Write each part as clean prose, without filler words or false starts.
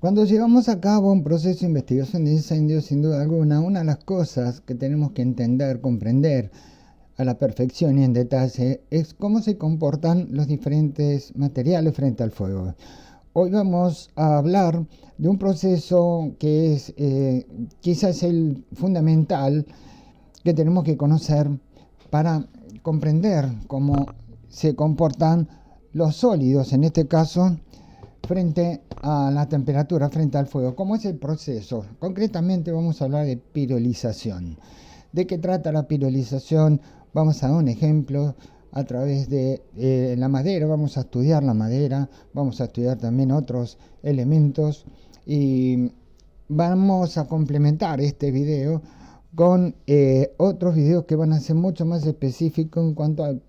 Cuando llevamos a cabo un proceso de investigación de incendios, sin duda alguna, una de las cosas que tenemos que entender, comprender a la perfección y en detalle es cómo se comportan los diferentes materiales frente al fuego. Hoy vamos a hablar de un proceso que es quizás el fundamental que tenemos que conocer para comprender cómo se comportan los sólidos, en este caso, frente a la temperatura, frente al fuego. ¿Cómo es el proceso? Concretamente vamos a hablar de pirolización. ¿De qué trata la pirolización? Vamos a dar un ejemplo a través de la madera. Vamos a estudiar la madera, vamos a estudiar también otros elementos y vamos a complementar este video con otros videos que van a ser mucho más específicos en cuanto al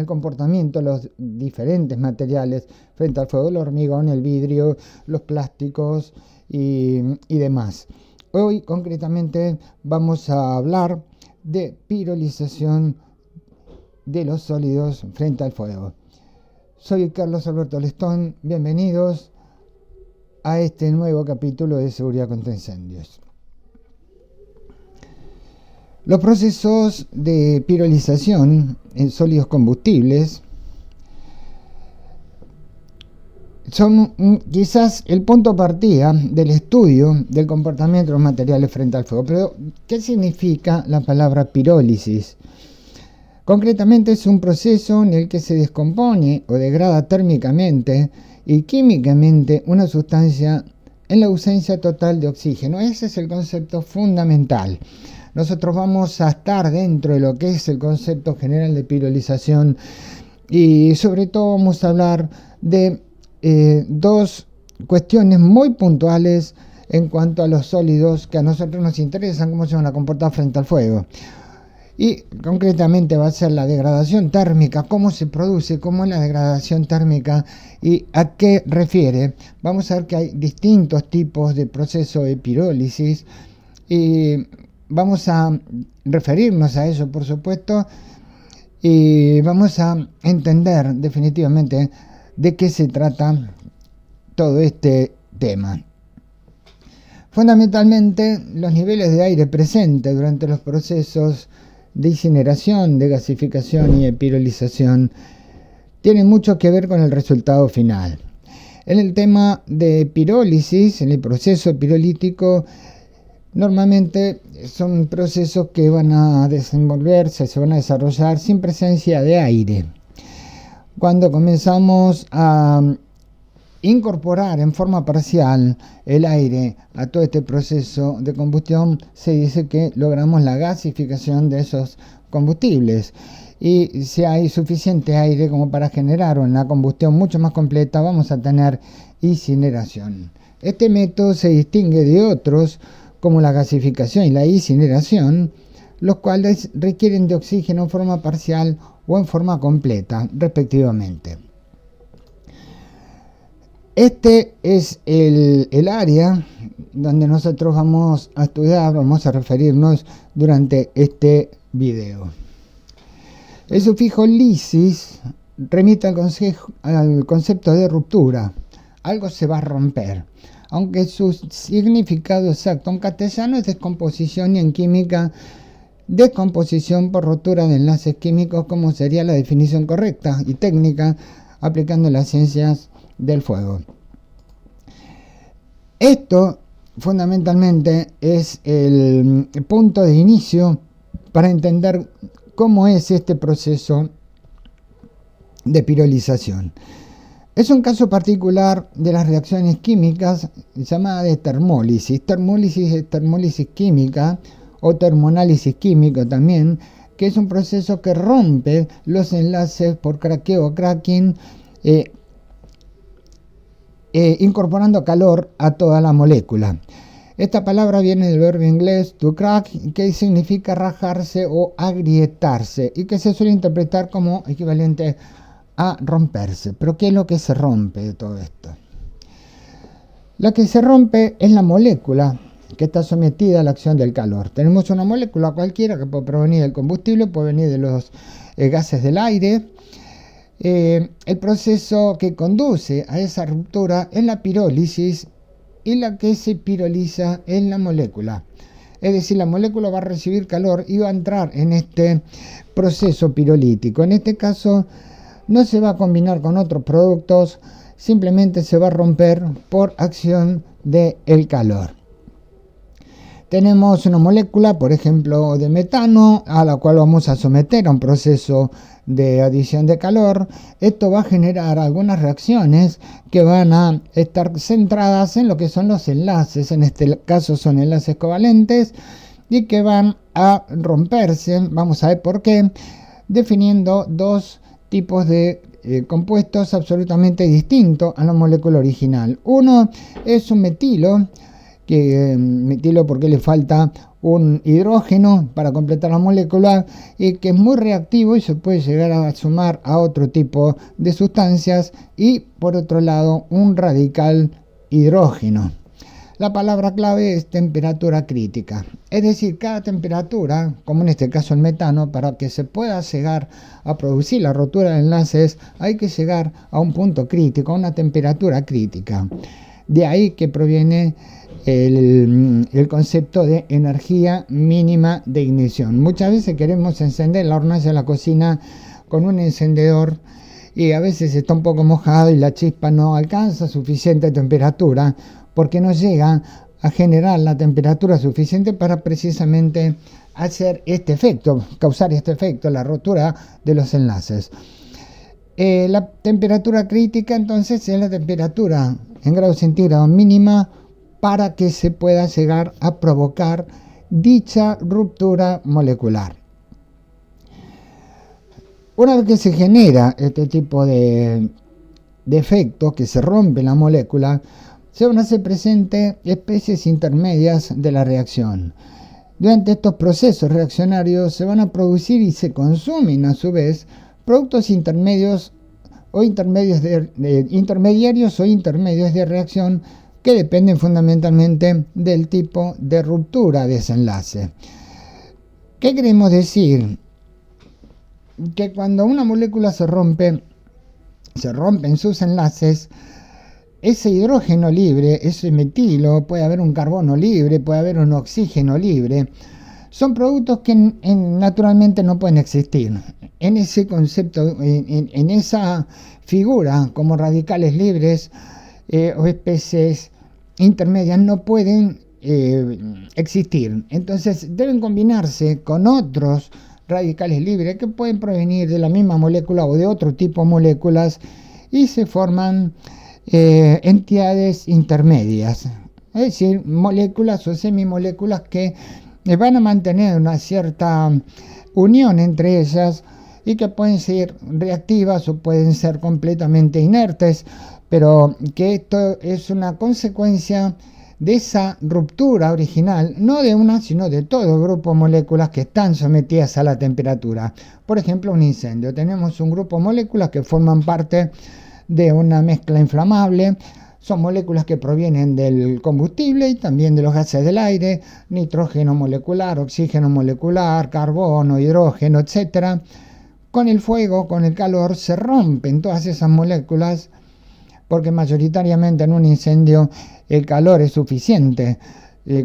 comportamiento de los diferentes materiales frente al fuego, el hormigón, el vidrio, los plásticos y demás. Hoy concretamente vamos a hablar de pirolización de los sólidos frente al fuego. Soy Carlos Alberto Lestón, bienvenidos a este nuevo capítulo de Seguridad contra Incendios. Los procesos de pirolización en sólidos combustibles son quizás el punto de partida del estudio del comportamiento de los materiales frente al fuego. Pero, ¿qué significa la palabra pirólisis? Concretamente es un proceso en el que se descompone o degrada térmicamente y químicamente una sustancia en la ausencia total de oxígeno. Ese es el concepto fundamental. Nosotros vamos a estar dentro de lo que es el concepto general de pirolización y sobre todo vamos a hablar de dos cuestiones muy puntuales en cuanto a los sólidos que a nosotros nos interesan, cómo se van a comportar frente al fuego. Y concretamente va a ser la degradación térmica, cómo se produce, cómo es la degradación térmica y a qué refiere. Vamos a ver que hay distintos tipos de proceso de pirólisis y vamos a referirnos a eso, por supuesto, y vamos a entender definitivamente de qué se trata todo este tema. Fundamentalmente, los niveles de aire presentes durante los procesos de incineración, de gasificación y de pirolización tienen mucho que ver con el resultado final. En el tema de pirólisis, en el proceso pirolítico, normalmente son procesos que van a desenvolverse, se van a desarrollar sin presencia de aire. Cuando comenzamos a incorporar en forma parcial el aire a todo este proceso de combustión, se dice que logramos la gasificación de esos combustibles. Y si hay suficiente aire como para generar una combustión mucho más completa, vamos a tener incineración. Este método se distingue de otros como la gasificación y la incineración, los cuales requieren de oxígeno en forma parcial o en forma completa, respectivamente. Este es el área donde nosotros vamos a estudiar, vamos a referirnos durante este video. El sufijo lisis remite al concepto de ruptura. Algo se va a romper, aunque su significado exacto en castellano es descomposición y en química descomposición por rotura de enlaces químicos, como sería la definición correcta y técnica aplicando las ciencias del fuego. Esto fundamentalmente es el punto de inicio para entender cómo es este proceso de pirolización. Es un caso particular de las reacciones químicas llamada de termólisis. Termólisis es termólisis química o termoanálisis químico también, que es un proceso que rompe los enlaces por craqueo o cracking, incorporando calor a toda la molécula. Esta palabra viene del verbo inglés to crack, que significa rajarse o agrietarse y que se suele interpretar como equivalente a romperse. Pero ¿qué es lo que se rompe de todo esto? Lo que se rompe es la molécula que está sometida a la acción del calor. Tenemos una molécula cualquiera que puede provenir del combustible, puede venir de los gases del aire. El proceso que conduce a esa ruptura es la pirólisis y la que se piroliza en la molécula. Es decir, la molécula va a recibir calor y va a entrar en este proceso pirolítico. En este caso no se va a combinar con otros productos, simplemente se va a romper por acción del calor. Tenemos una molécula, por ejemplo, de metano, a la cual vamos a someter a un proceso de adición de calor. Esto va a generar algunas reacciones que van a estar centradas en lo que son los enlaces, en este caso son enlaces covalentes, y que van a romperse, vamos a ver por qué, definiendo dos tipos de compuestos absolutamente distintos a la molécula original. Uno es un metilo, metilo porque le falta un hidrógeno para completar la molécula, y que es muy reactivo y se puede llegar a sumar a otro tipo de sustancias, y por otro lado un radical hidrógeno. La palabra clave es temperatura crítica, es decir, cada temperatura, como en este caso el metano, para que se pueda llegar a producir la rotura de enlaces, hay que llegar a un punto crítico, a una temperatura crítica. De ahí que proviene el concepto de energía mínima de ignición. Muchas veces queremos encender la hornalla de la cocina con un encendedor y a veces está un poco mojado y la chispa no alcanza suficiente temperatura, porque no llega a generar la temperatura suficiente para precisamente hacer este efecto, causar este efecto, la rotura de los enlaces. La temperatura crítica entonces es la temperatura en grados centígrados mínima para que se pueda llegar a provocar dicha ruptura molecular. Una vez que se genera este tipo de efectos, que se rompe la molécula, se van a hacer presentes especies intermedias de la reacción. Durante estos procesos reaccionarios se van a producir y se consumen a su vez productos intermedios o intermediarios o intermedios de reacción, que dependen fundamentalmente del tipo de ruptura de ese enlace. ¿Qué queremos decir? Que cuando una molécula se rompen sus enlaces, ese hidrógeno libre, ese metilo, puede haber un carbono libre, puede haber un oxígeno libre, son productos que naturalmente no pueden existir. En ese concepto, en esa figura como radicales libres o especies intermedias, no pueden existir. Entonces deben combinarse con otros radicales libres que pueden provenir de la misma molécula o de otro tipo de moléculas, y se forman entidades intermedias, es decir, moléculas o semimoléculas que van a mantener una cierta unión entre ellas y que pueden ser reactivas o pueden ser completamente inertes, pero que esto es una consecuencia de esa ruptura original, no de una, sino de todo el grupo de moléculas que están sometidas a la temperatura. Por ejemplo, un incendio. Tenemos un grupo de moléculas que forman parte de una mezcla inflamable. Son moléculas que provienen del combustible y también de los gases del aire, nitrógeno molecular, oxígeno molecular, carbono, hidrógeno, etc. Con el fuego, con el calor, se rompen todas esas moléculas, porque mayoritariamente en un incendio el calor es suficiente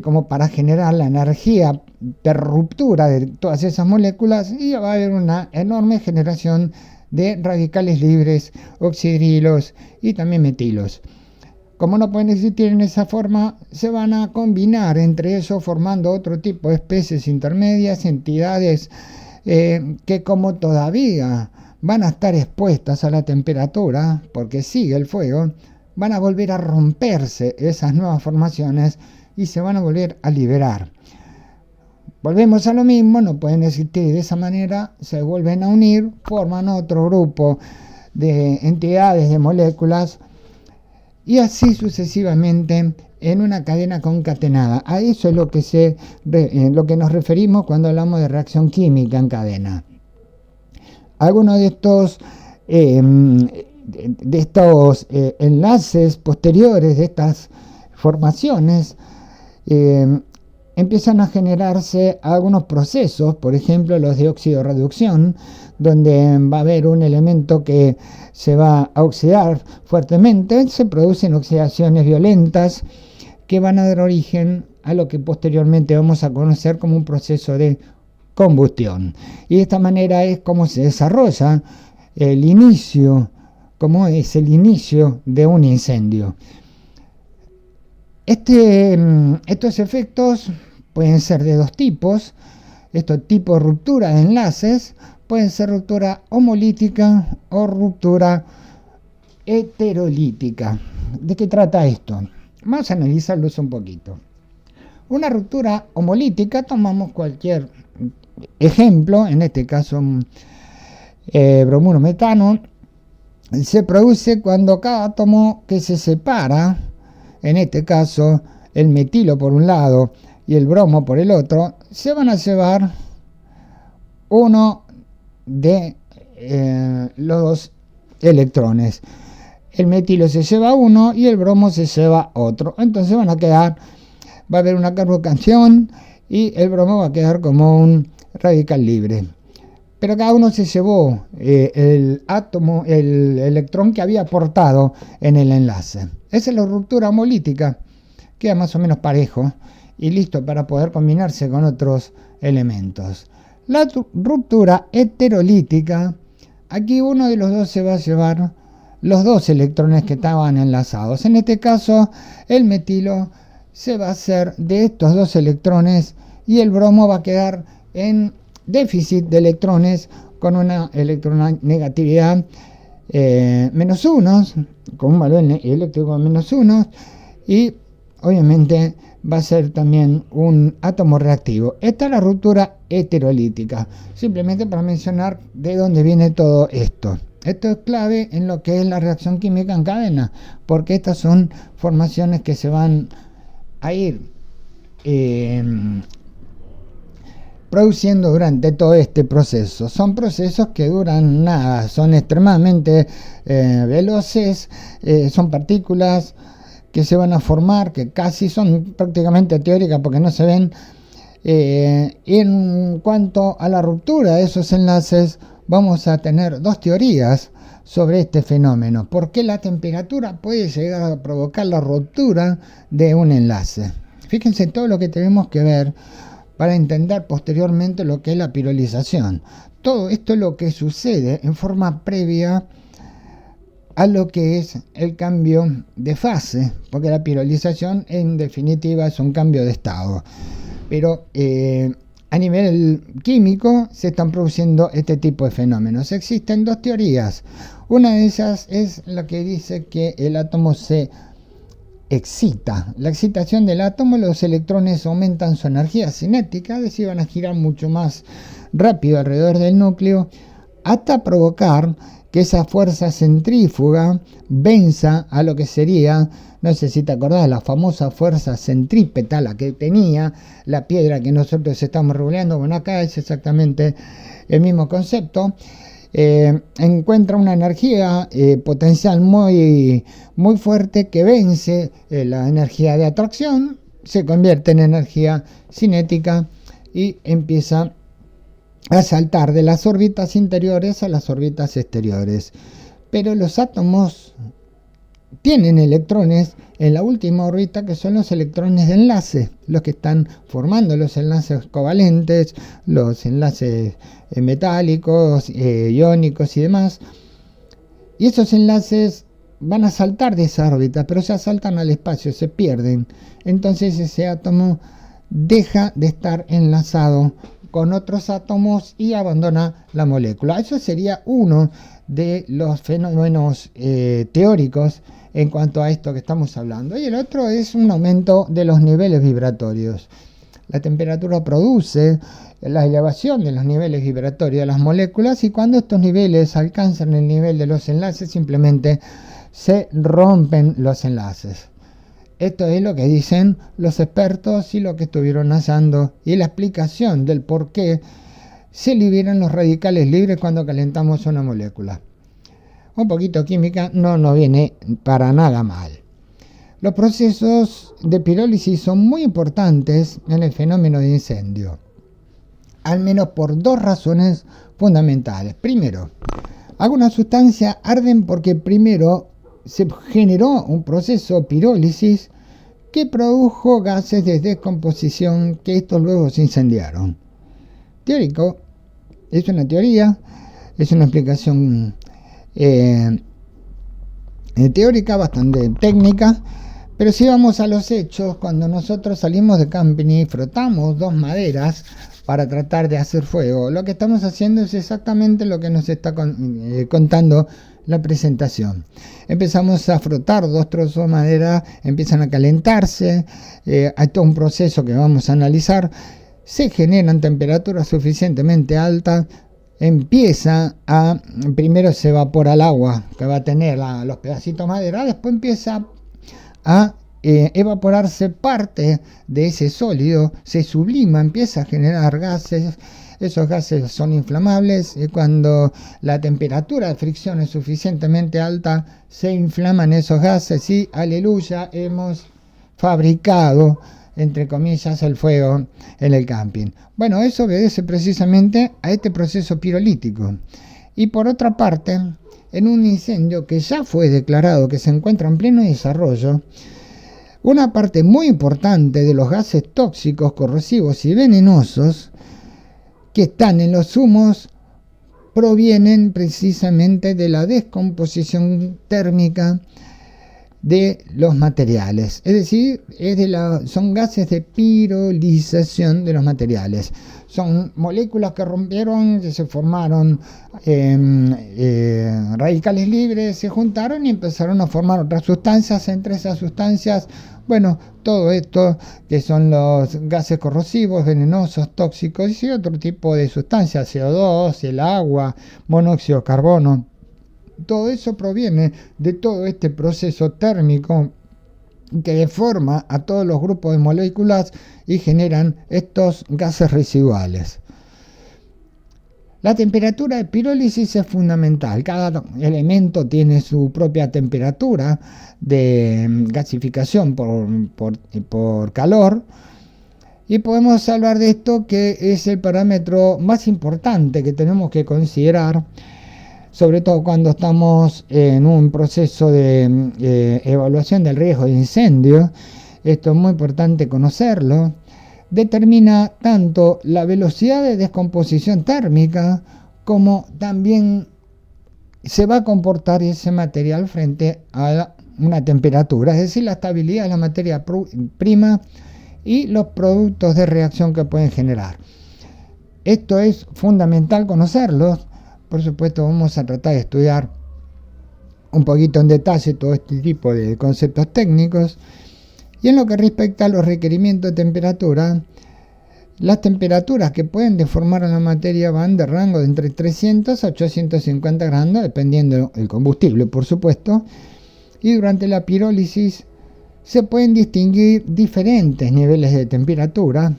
como para generar la energía de ruptura de todas esas moléculas, y va a haber una enorme generación de radicales libres, oxidrilos y también metilos. Como no pueden existir en esa forma, se van a combinar entre ellos formando otro tipo de especies intermedias, entidades que como todavía van a estar expuestas a la temperatura, porque sigue el fuego, van a volver a romperse esas nuevas formaciones y se van a volver a liberar. Volvemos a lo mismo, no pueden existir de esa manera, se vuelven a unir, forman otro grupo de entidades, de moléculas, y así sucesivamente en una cadena concatenada. A eso es lo que nos referimos cuando hablamos de reacción química en cadena. Algunos de estos enlaces posteriores, de estas formaciones, empiezan a generarse algunos procesos, por ejemplo los de oxidorreducción, donde va a haber un elemento que se va a oxidar fuertemente, se producen oxidaciones violentas que van a dar origen a lo que posteriormente vamos a conocer como un proceso de combustión. Y de esta manera es como se desarrolla el inicio, como es el inicio de un incendio. Estos efectos pueden ser de dos tipos. Estos tipos de ruptura de enlaces pueden ser ruptura homolítica o ruptura heterolítica. ¿De qué trata esto? Vamos a analizarlos un poquito. Una ruptura homolítica, tomamos cualquier ejemplo, en este caso bromuro metano, se produce cuando cada átomo que se separa, en este caso el metilo por un lado y el bromo por el otro, se van a llevar uno de los dos electrones. El metilo se lleva uno y el bromo se lleva otro. Entonces va a haber una carbocación y el bromo va a quedar como un radical libre. Pero cada uno se llevó el átomo, el electrón que había aportado en el enlace. Esa es la ruptura homolítica. Queda más o menos parejo y listo para poder combinarse con otros elementos. La ruptura heterolítica, aquí uno de los dos se va a llevar los dos electrones que estaban enlazados. En este caso, el metilo se va a hacer de estos dos electrones y el bromo va a quedar en déficit de electrones con una electronegatividad menos 1, con un valor eléctrico menos 1, y obviamente va a ser también un átomo reactivo. Esta es la ruptura heterolítica, simplemente para mencionar de dónde viene todo esto. Esto es clave en lo que es la reacción química en cadena, porque estas son formaciones que se van a ir produciendo durante todo este proceso. Son procesos que duran nada, son extremadamente veloces, son partículas que se van a formar, que casi son prácticamente teóricas porque no se ven. Y en cuanto a la ruptura de esos enlaces, vamos a tener dos teorías sobre este fenómeno. ¿Por qué la temperatura puede llegar a provocar la ruptura de un enlace? Fíjense todo lo que tenemos que ver para entender posteriormente lo que es la pirolización. Todo esto es lo que sucede en forma previa a lo que es el cambio de fase, porque la pirolización en definitiva es un cambio de estado. Pero a nivel químico se están produciendo este tipo de fenómenos. Existen dos teorías. Una de ellas es la que dice que el átomo se excita. La excitación del átomo, los electrones aumentan su energía cinética, es decir, van a girar mucho más rápido alrededor del núcleo, hasta provocar que esa fuerza centrífuga venza a lo que sería, no sé si te acordás, la famosa fuerza centrípeta, la que tenía la piedra que nosotros estamos revolviendo. Bueno, acá es exactamente el mismo concepto. Encuentra una energía potencial muy fuerte que vence la energía de atracción, se convierte en energía cinética y empieza a saltar de las órbitas interiores a las órbitas exteriores. Pero los átomos tienen electrones en la última órbita, que son los electrones de enlace, los que están formando los enlaces covalentes, los enlaces metálicos, iónicos y demás. Y esos enlaces van a saltar de esa órbita, pero ya saltan al espacio, se pierden. Entonces ese átomo deja de estar enlazado con otros átomos y abandona la molécula. Eso sería uno de los fenómenos teóricos en cuanto a esto que estamos hablando. Y el otro es un aumento de los niveles vibratorios. La temperatura produce la elevación de los niveles vibratorios de las moléculas, y cuando estos niveles alcanzan el nivel de los enlaces, simplemente se rompen los enlaces. Esto es lo que dicen los expertos y lo que estuvieron hallando, y la explicación del por qué se liberan los radicales libres cuando calentamos una molécula. Un poquito de química no nos viene para nada mal. Los procesos de pirólisis son muy importantes en el fenómeno de incendio, al menos por dos razones fundamentales. Primero, algunas sustancias arden porque primero se generó un proceso de pirólisis que produjo gases de descomposición que estos luego se incendiaron. Teórico, es una teoría, es una explicación teórica bastante técnica, pero si vamos a los hechos, cuando nosotros salimos de camping y frotamos dos maderas para tratar de hacer fuego, lo que estamos haciendo es exactamente lo que nos está contando la presentación. Empezamos a frotar dos trozos de madera, empiezan a calentarse, hay todo un proceso que vamos a analizar, se generan temperaturas suficientemente altas, primero se evapora el agua que va a tener los pedacitos de madera, después empieza a evaporarse parte de ese sólido, se sublima, empieza a generar gases. Esos gases son inflamables y cuando la temperatura de fricción es suficientemente alta, se inflaman esos gases y, aleluya, hemos fabricado, entre comillas, el fuego en el camping. Bueno, eso obedece precisamente a este proceso pirolítico. Y por otra parte, en un incendio que ya fue declarado, que se encuentra en pleno desarrollo, una parte muy importante de los gases tóxicos, corrosivos y venenosos que están en los humos provienen precisamente de la descomposición térmica de los materiales, es decir, son gases de pirolización de los materiales. Son moléculas que rompieron, que se formaron radicales libres, se juntaron y empezaron a formar otras sustancias. Entre esas sustancias, bueno, todo esto que son los gases corrosivos, venenosos, tóxicos y otro tipo de sustancias, CO2, el agua, monóxido de carbono. Todo eso proviene de todo este proceso térmico que deforma a todos los grupos de moléculas y generan estos gases residuales. La temperatura de pirólisis es fundamental. Cada elemento tiene su propia temperatura de gasificación por calor. Y podemos hablar de esto, que es el parámetro más importante que tenemos que considerar, sobre todo cuando estamos en un proceso de evaluación del riesgo de incendio. Esto es muy importante conocerlo. Determina tanto la velocidad de descomposición térmica como también se va a comportar ese material frente a una temperatura, es decir, la estabilidad de la materia prima y los productos de reacción que pueden generar. Esto es fundamental conocerlos. Por supuesto, vamos a tratar de estudiar un poquito en detalle todo este tipo de conceptos técnicos. Y en lo que respecta a los requerimientos de temperatura, las temperaturas que pueden deformar a la materia van de rango de entre 300 a 850 grados, dependiendo del combustible, por supuesto. Y durante la pirólisis se pueden distinguir diferentes niveles de temperatura,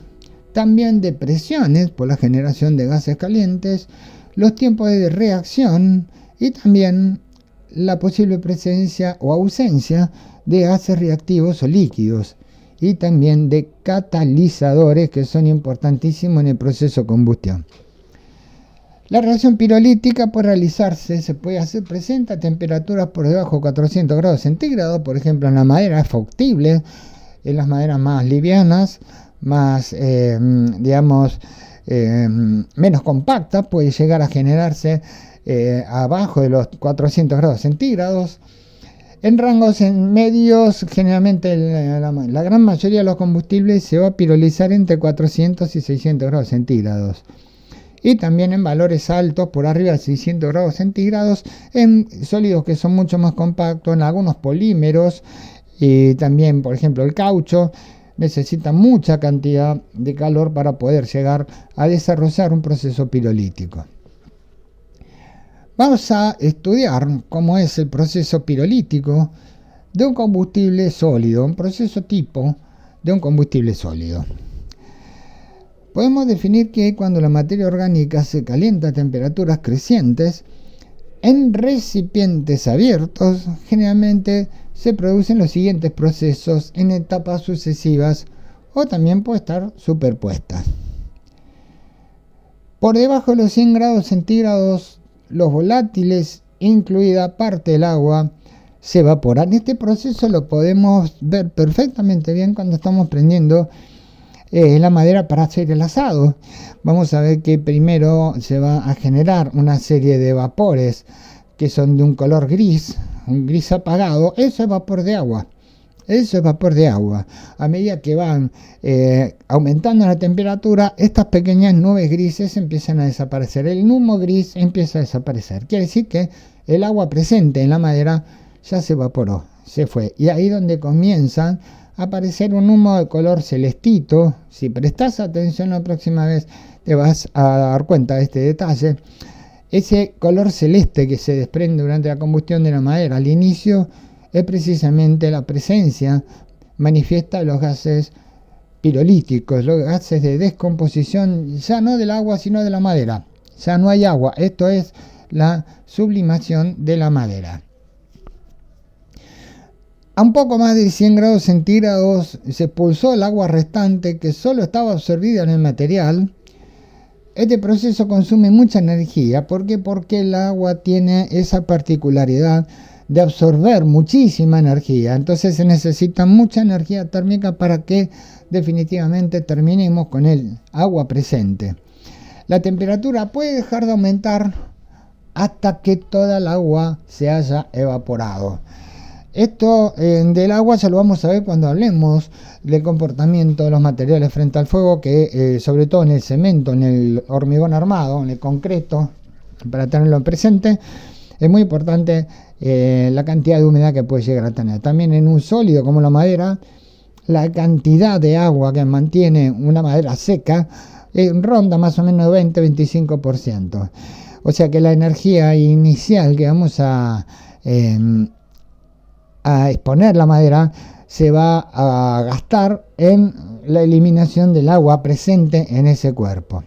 también de presiones por la generación de gases calientes, los tiempos de reacción y también la posible presencia o ausencia de gases reactivos o líquidos y también de catalizadores que son importantísimos en el proceso de combustión. La reacción pirolítica puede realizarse, se puede hacer presente a temperaturas por debajo de 400 grados centígrados, por ejemplo en la madera es factible, en las maderas más livianas, más menos compactas, puede llegar a generarse abajo de los 400 grados centígrados. En rangos medios, generalmente la gran mayoría de los combustibles se va a pirolizar entre 400 y 600 grados centígrados. Y también en valores altos, por arriba de 600 grados centígrados, en sólidos que son mucho más compactos, en algunos polímeros, y también, por ejemplo, el caucho, necesita mucha cantidad de calor para poder llegar a desarrollar un proceso pirolítico. Vamos a estudiar cómo es el proceso pirolítico de un combustible sólido, un proceso tipo de un combustible sólido. Podemos definir que cuando la materia orgánica se calienta a temperaturas crecientes, en recipientes abiertos, generalmente se producen los siguientes procesos en etapas sucesivas o también puede estar superpuestas. Por debajo de los 100 grados centígrados, los volátiles, incluida parte del agua, se evaporan. Este proceso lo podemos ver perfectamente bien cuando estamos prendiendo la madera para hacer el asado. Vamos a ver que primero se va a generar una serie de vapores que son de un color gris, un gris apagado. Eso es vapor de agua. Eso es vapor de agua. A medida que van aumentando la temperatura, estas pequeñas nubes grises empiezan a desaparecer. El humo gris empieza a desaparecer. Quiere decir que el agua presente en la madera ya se evaporó, se fue. Y ahí donde comienza a aparecer un humo de color celestito. Si prestas atención la próxima vez, te vas a dar cuenta de este detalle. Ese color celeste que se desprende durante la combustión de la madera al inicio es precisamente la presencia manifiesta de los gases pirolíticos, los gases de descomposición, ya no del agua sino de la madera. Ya no hay agua, esto es la sublimación de la madera. A un poco más de 100 grados centígrados se expulsó el agua restante que solo estaba absorbida en el material. Este proceso consume mucha energía. ¿Por qué? Porque el agua tiene esa particularidad de absorber muchísima energía. Entonces se necesita mucha energía térmica para que definitivamente terminemos con el agua presente. La temperatura puede dejar de aumentar hasta que toda el agua se haya evaporado. Esto del agua ya lo vamos a ver cuando hablemos del comportamiento de los materiales frente al fuego, que sobre todo en el cemento, en el hormigón armado, en el concreto, para tenerlo presente, es muy importante la cantidad de humedad que puede llegar a tener. También en un sólido como la madera, la cantidad de agua que mantiene una madera seca ronda más o menos 20-25%. O sea que la energía inicial que vamos a exponer la madera se va a gastar en la eliminación del agua presente en ese cuerpo.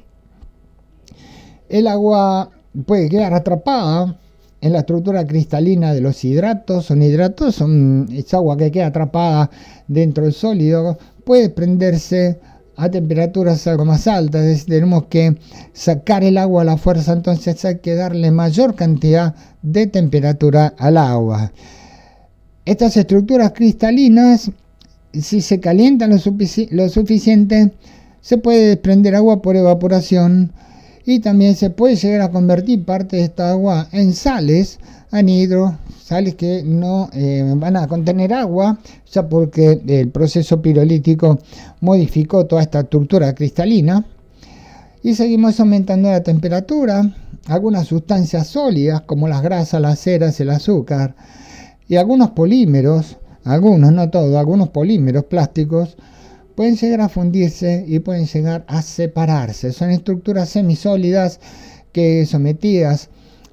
El agua puede quedar atrapada en la estructura cristalina de los hidratos. Es agua que queda atrapada dentro del sólido, puede prenderse a temperaturas algo más altas, es decir, tenemos que sacar el agua a la fuerza, entonces hay que darle mayor cantidad de temperatura al agua. Estas estructuras cristalinas, si se calientan lo suficiente, se puede desprender agua por evaporación y también se puede llegar a convertir parte de esta agua en sales, anhidro, sales que no van a contener agua, ya porque el proceso pirolítico modificó toda esta estructura cristalina. Y seguimos aumentando la temperatura. Algunas sustancias sólidas como las grasas, las ceras, el azúcar y algunos polímeros, algunos, no todos, algunos polímeros plásticos pueden llegar a fundirse y pueden llegar a separarse. Son estructuras semisólidas que, sometidas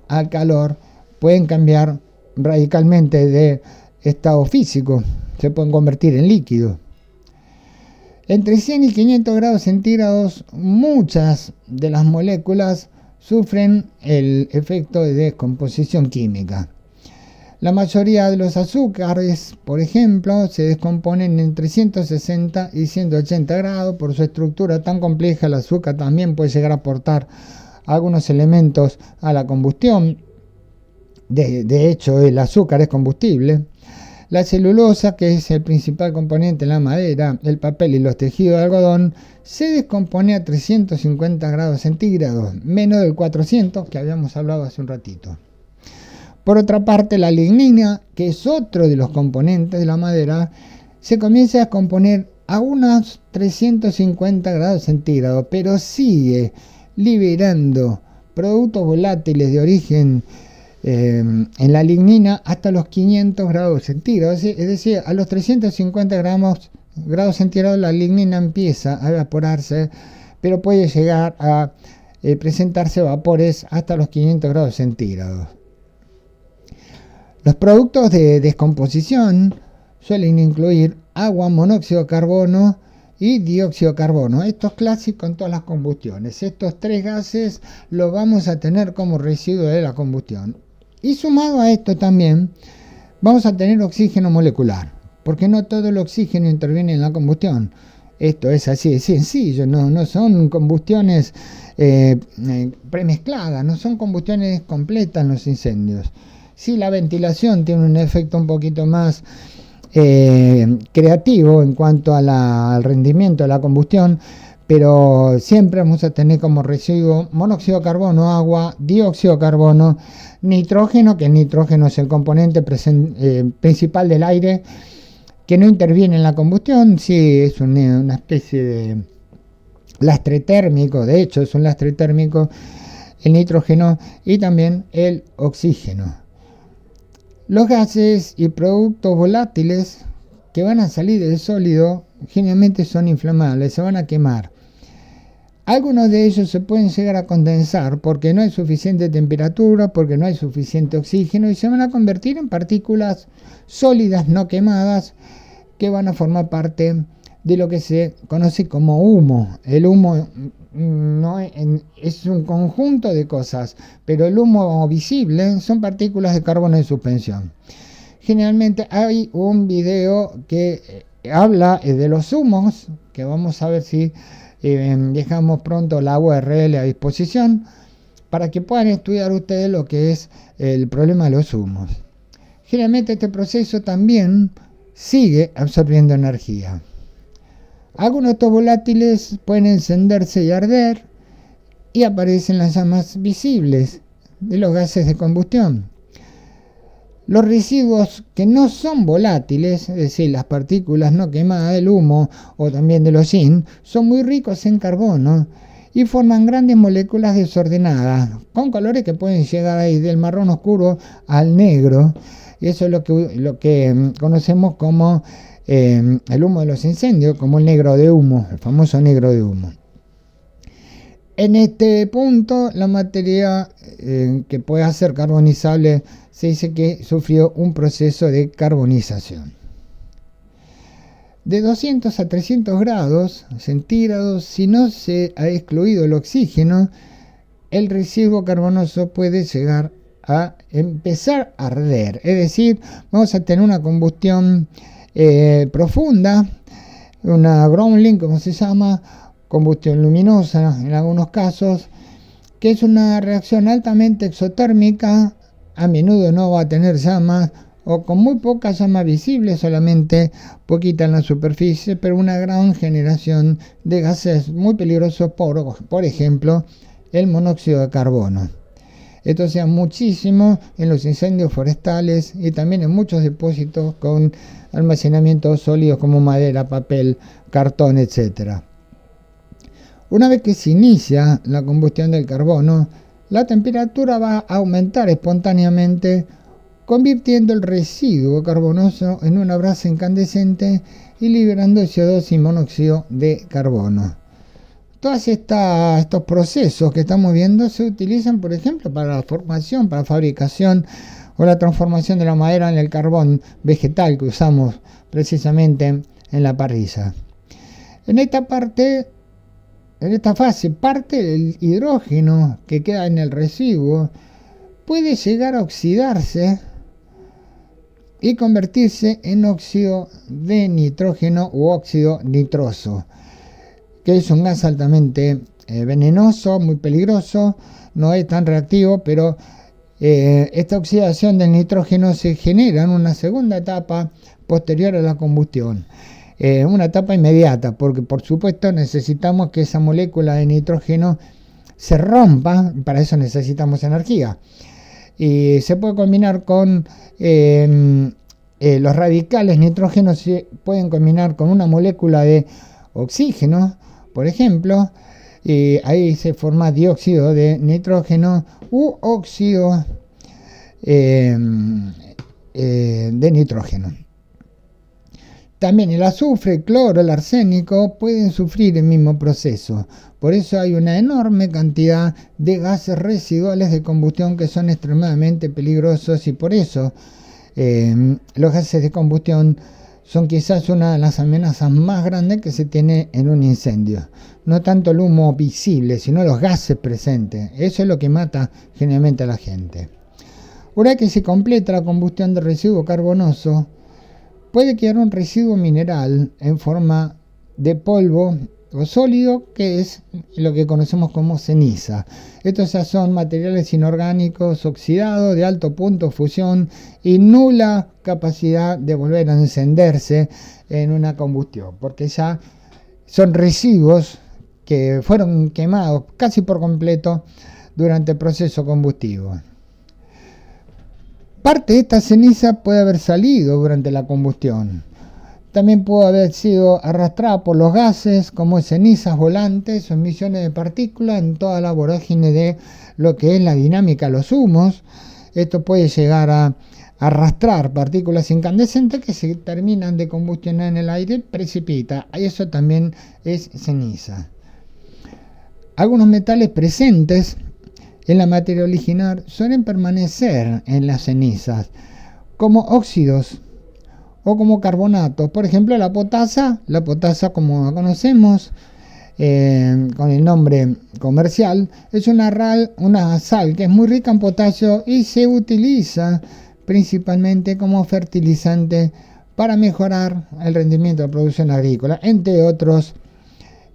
al calor, pueden cambiar radicalmente de estado físico, se pueden convertir en líquido. Entre 100 y 500 grados centígrados, muchas de las moléculas sufren el efecto de descomposición química. La mayoría de los azúcares, por ejemplo, se descomponen entre 160 y 180 grados. Por su estructura tan compleja, el azúcar también puede llegar a aportar algunos elementos a la combustión. De hecho, el azúcar es combustible. La celulosa, que es el principal componente en la madera, el papel y los tejidos de algodón, se descompone a 350 grados centígrados, menos del 400 que habíamos hablado hace un ratito. Por otra parte, la lignina, que es otro de los componentes de la madera, se comienza a descomponer a unos 350 grados centígrados, pero sigue liberando productos volátiles de origen en la lignina hasta los 500 grados centígrados. Es decir, a los 350 grados centígrados la lignina empieza a evaporarse, pero puede llegar a presentarse vapores hasta los 500 grados centígrados. Los productos de descomposición suelen incluir agua, monóxido de carbono y dióxido de carbono. Esto es clásico en todas las combustiones. Estos tres gases los vamos a tener como residuo de la combustión. Y sumado a esto también vamos a tener oxígeno molecular, porque no todo el oxígeno interviene en la combustión. Esto es así de sencillo, no son combustiones premezcladas, no son combustiones completas en los incendios. Sí, la ventilación tiene un efecto un poquito más creativo en cuanto al rendimiento de la combustión, pero siempre vamos a tener como residuo monóxido de carbono, agua, dióxido de carbono, nitrógeno, que el nitrógeno es el componente principal del aire, que no interviene en la combustión. Sí, es una especie de lastre térmico, de hecho es un lastre térmico el nitrógeno, y también el oxígeno. Los gases y productos volátiles que van a salir del sólido generalmente son inflamables, se van a quemar. Algunos de ellos se pueden llegar a condensar porque no hay suficiente temperatura, porque no hay suficiente oxígeno, y se van a convertir en partículas sólidas no quemadas que van a formar parte de lo que se conoce como humo. El humo es un conjunto de cosas, pero el humo visible son partículas de carbono en suspensión. Generalmente hay un video que habla de los humos, que vamos a ver si dejamos pronto la URL a disposición para que puedan estudiar ustedes lo que es el problema de los humos. Generalmente este proceso también sigue absorbiendo energía. Algunos de estos volátiles pueden encenderse y arder, y aparecen las llamas visibles de los gases de combustión. Los residuos que no son volátiles, es decir, las partículas no quemadas del humo o también del hollín, son muy ricos en carbono y forman grandes moléculas desordenadas, con colores que pueden llegar ahí del marrón oscuro al negro. Y eso es lo que conocemos como el humo de los incendios, como el negro de humo, el famoso negro de humo. En este punto, la materia que puede ser carbonizable se dice que sufrió un proceso de carbonización. De 200 a 300 grados centígrados, si no se ha excluido el oxígeno, el residuo carbonoso puede llegar a empezar a arder. Es decir, vamos a tener una combustión profunda, una grounding, como se llama, combustión luminosa en algunos casos, que es una reacción altamente exotérmica. A menudo no va a tener llamas, o con muy pocas llamas visibles, solamente poquita en la superficie, pero una gran generación de gases muy peligrosos, por ejemplo, el monóxido de carbono. Esto se da muchísimo en los incendios forestales y también en muchos depósitos con almacenamientos sólidos como madera, papel, cartón, etc. Una vez que se inicia la combustión del carbono, la temperatura va a aumentar espontáneamente, convirtiendo el residuo carbonoso en una brasa incandescente y liberando CO2 y monóxido de carbono. Todos estos procesos que estamos viendo se utilizan, por ejemplo, para la formación, para la fabricación o la transformación de la madera en el carbón vegetal que usamos precisamente en la parrilla. En esta fase, parte del hidrógeno que queda en el residuo puede llegar a oxidarse y convertirse en óxido de nitrógeno u óxido nitroso, que es un gas altamente venenoso, muy peligroso, no es tan reactivo, pero esta oxidación del nitrógeno se genera en una segunda etapa posterior a la combustión. Una etapa inmediata, porque por supuesto necesitamos que esa molécula de nitrógeno se rompa, para eso necesitamos energía. Y se puede combinar con los radicales nitrógenos, se pueden combinar con una molécula de oxígeno, por ejemplo, y ahí se forma dióxido de nitrógeno u óxido de nitrógeno. También el azufre, el cloro, el arsénico pueden sufrir el mismo proceso. Por eso hay una enorme cantidad de gases residuales de combustión que son extremadamente peligrosos, y por eso los gases de combustión son quizás una de las amenazas más grandes que se tiene en un incendio. No tanto el humo visible, sino los gases presentes. Eso es lo que mata generalmente a la gente. Una vez que se completa la combustión de residuo carbonoso, puede quedar un residuo mineral en forma de polvo o sólido, que es lo que conocemos como ceniza. Estos ya son materiales inorgánicos oxidados de alto punto de fusión y nula capacidad de volver a encenderse en una combustión, porque ya son residuos que fueron quemados casi por completo durante el proceso combustivo. Parte de esta ceniza puede haber salido durante la combustión. También puede haber sido arrastrada por los gases como cenizas volantes o emisiones de partículas en toda la vorágine de lo que es la dinámica de los humos. Esto puede llegar a arrastrar partículas incandescentes que se terminan de combustionar en el aire y precipita. Eso también es ceniza. Algunos metales presentes en la materia original suelen permanecer en las cenizas como óxidos o como carbonatos. Por ejemplo, la potasa como la conocemos con el nombre comercial, es una sal que es muy rica en potasio y se utiliza principalmente como fertilizante para mejorar el rendimiento de la producción agrícola, entre otros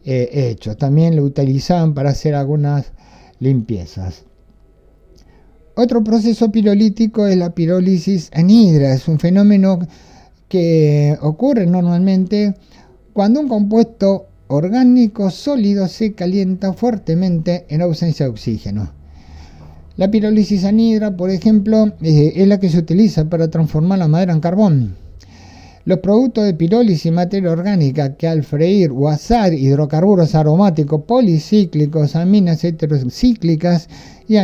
hechos. También lo utilizaban para hacer algunas limpiezas. Otro proceso pirolítico es la pirólisis anhidra. Es un fenómeno que ocurre normalmente cuando un compuesto orgánico sólido se calienta fuertemente en ausencia de oxígeno. La pirólisis anhidra, por ejemplo, es la que se utiliza para transformar la madera en carbón. Los productos de pirólisis materia orgánica que al freír o asar hidrocarburos aromáticos policíclicos, aminas heterocíclicas y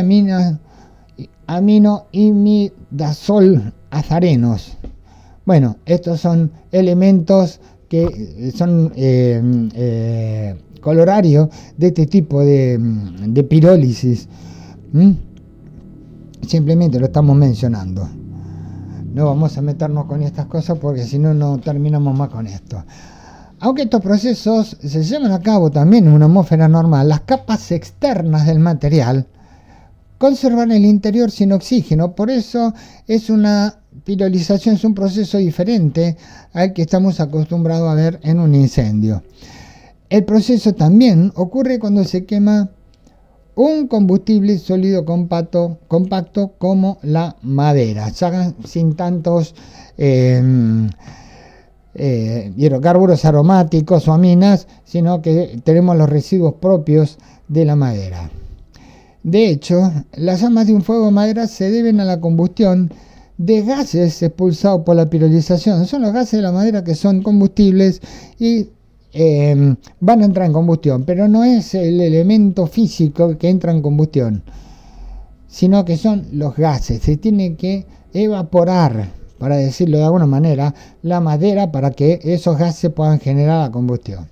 aminoimidazol azarenos. Bueno, estos son elementos que son colorarios de este tipo de pirólisis. Simplemente lo estamos mencionando. No vamos a meternos con estas cosas porque si no, no terminamos más con esto. Aunque estos procesos se llevan a cabo también en una atmósfera normal, las capas externas del material conservan el interior sin oxígeno. Por eso es una pirolización, es un proceso diferente al que estamos acostumbrados a ver en un incendio. El proceso también ocurre cuando se quema un combustible sólido compacto como la madera, ya sin tantos hidrocarburos aromáticos o aminas, sino que tenemos los residuos propios de la madera. De hecho, las llamas de un fuego de madera se deben a la combustión de gases expulsados por la pirolización. Son los gases de la madera que son combustibles y van a entrar en combustión, pero no es el elemento físico que entra en combustión, sino que son los gases. Se tiene que evaporar, para decirlo de alguna manera, la madera para que esos gases puedan generar la combustión.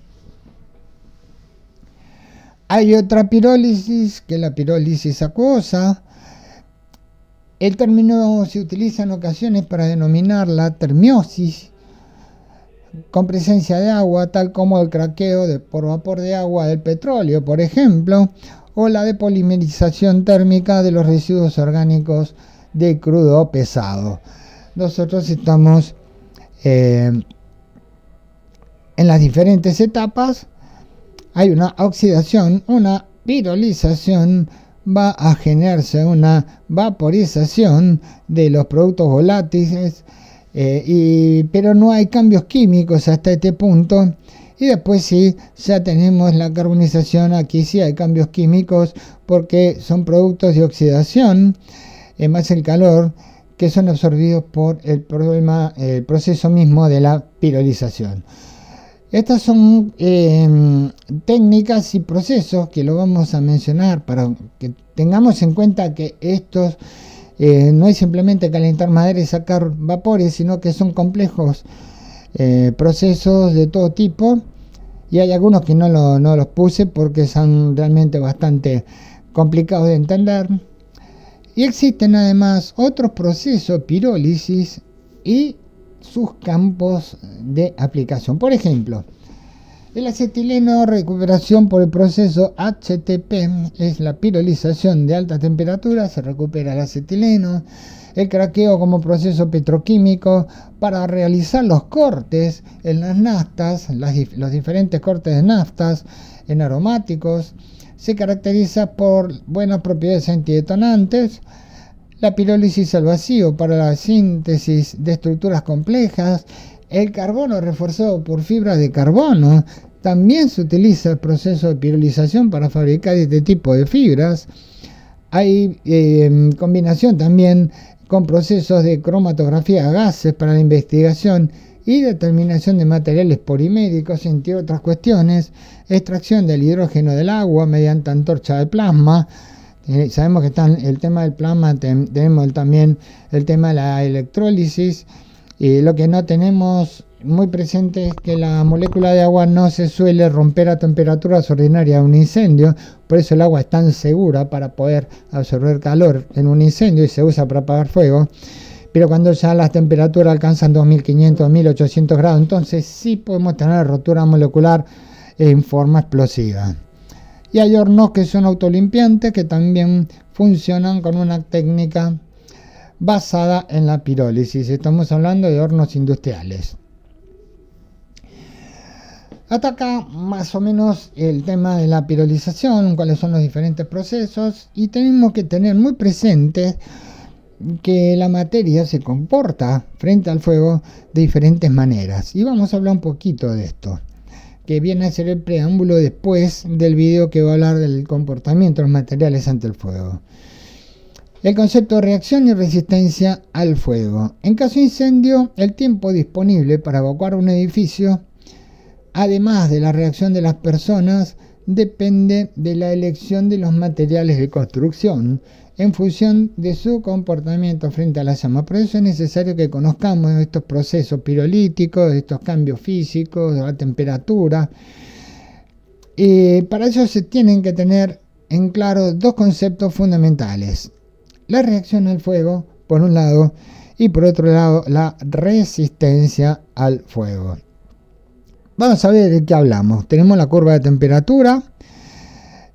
Hay otra pirólisis, que es la pirólisis acuosa. El término se utiliza en ocasiones para denominar la termiosis con presencia de agua, tal como el craqueo por vapor de agua del petróleo, por ejemplo, o la depolimerización térmica de los residuos orgánicos de crudo pesado. Nosotros estamos en las diferentes etapas. Hay una oxidación, una pirolización, va a generarse una vaporización de los productos volátiles, pero no hay cambios químicos hasta este punto. Y después sí, ya tenemos la carbonización. Aquí sí hay cambios químicos porque son productos de oxidación, más el calor, que son absorbidos por el proceso mismo de la pirolización. Estas son técnicas y procesos que lo vamos a mencionar para que tengamos en cuenta que estos no es simplemente calentar madera y sacar vapores, sino que son complejos procesos de todo tipo, y hay algunos que no los puse porque son realmente bastante complicados de entender. Y existen además otros procesos pirólisis y sus campos de aplicación. Por ejemplo, el acetileno, recuperación por el proceso HTP, es la pirolización de alta temperatura, se recupera el acetileno. el craqueo como proceso petroquímico para realizar los cortes en las naftas, los diferentes cortes de naftas en aromáticos. Se caracteriza por buenas propiedades antidetonantes. La pirólisis al vacío para la síntesis de estructuras complejas. El carbono reforzado por fibras de carbono. También se utiliza el proceso de pirolización para fabricar este tipo de fibras. Hay combinación también con procesos de cromatografía a gases para la investigación y determinación de materiales poliméricos, entre otras cuestiones. Extracción del hidrógeno del agua mediante antorcha de plasma. Sabemos que está el tema del plasma, tenemos también el tema de la electrólisis. Lo que no tenemos muy presente es que la molécula de agua no se suele romper a temperaturas ordinarias de un incendio, por eso el agua es tan segura para poder absorber calor en un incendio y se usa para apagar fuego. Pero cuando ya las temperaturas alcanzan 2500, 1800 grados, entonces sí podemos tener rotura molecular en forma explosiva. Y hay hornos que son autolimpiantes que también funcionan con una técnica basada en la pirólisis. Estamos hablando de hornos industriales. Hasta acá más o menos el tema de la pirolización, cuáles son los diferentes procesos, y tenemos que tener muy presente que la materia se comporta frente al fuego de diferentes maneras. Y vamos a hablar un poquito de esto, que viene a ser el preámbulo después del video que va a hablar del comportamiento de los materiales ante el fuego. El concepto de reacción y resistencia al fuego. En caso de incendio, el tiempo disponible para evacuar un edificio, además de la reacción de las personas, depende de la elección de los materiales de construcción en función de su comportamiento frente a la llama. Por eso es necesario que conozcamos estos procesos pirolíticos, estos cambios físicos, la temperatura. Para eso se tienen que tener en claro dos conceptos fundamentales: la reacción al fuego, por un lado, y por otro lado, la resistencia al fuego. Vamos a ver de qué hablamos. Tenemos la curva de temperatura,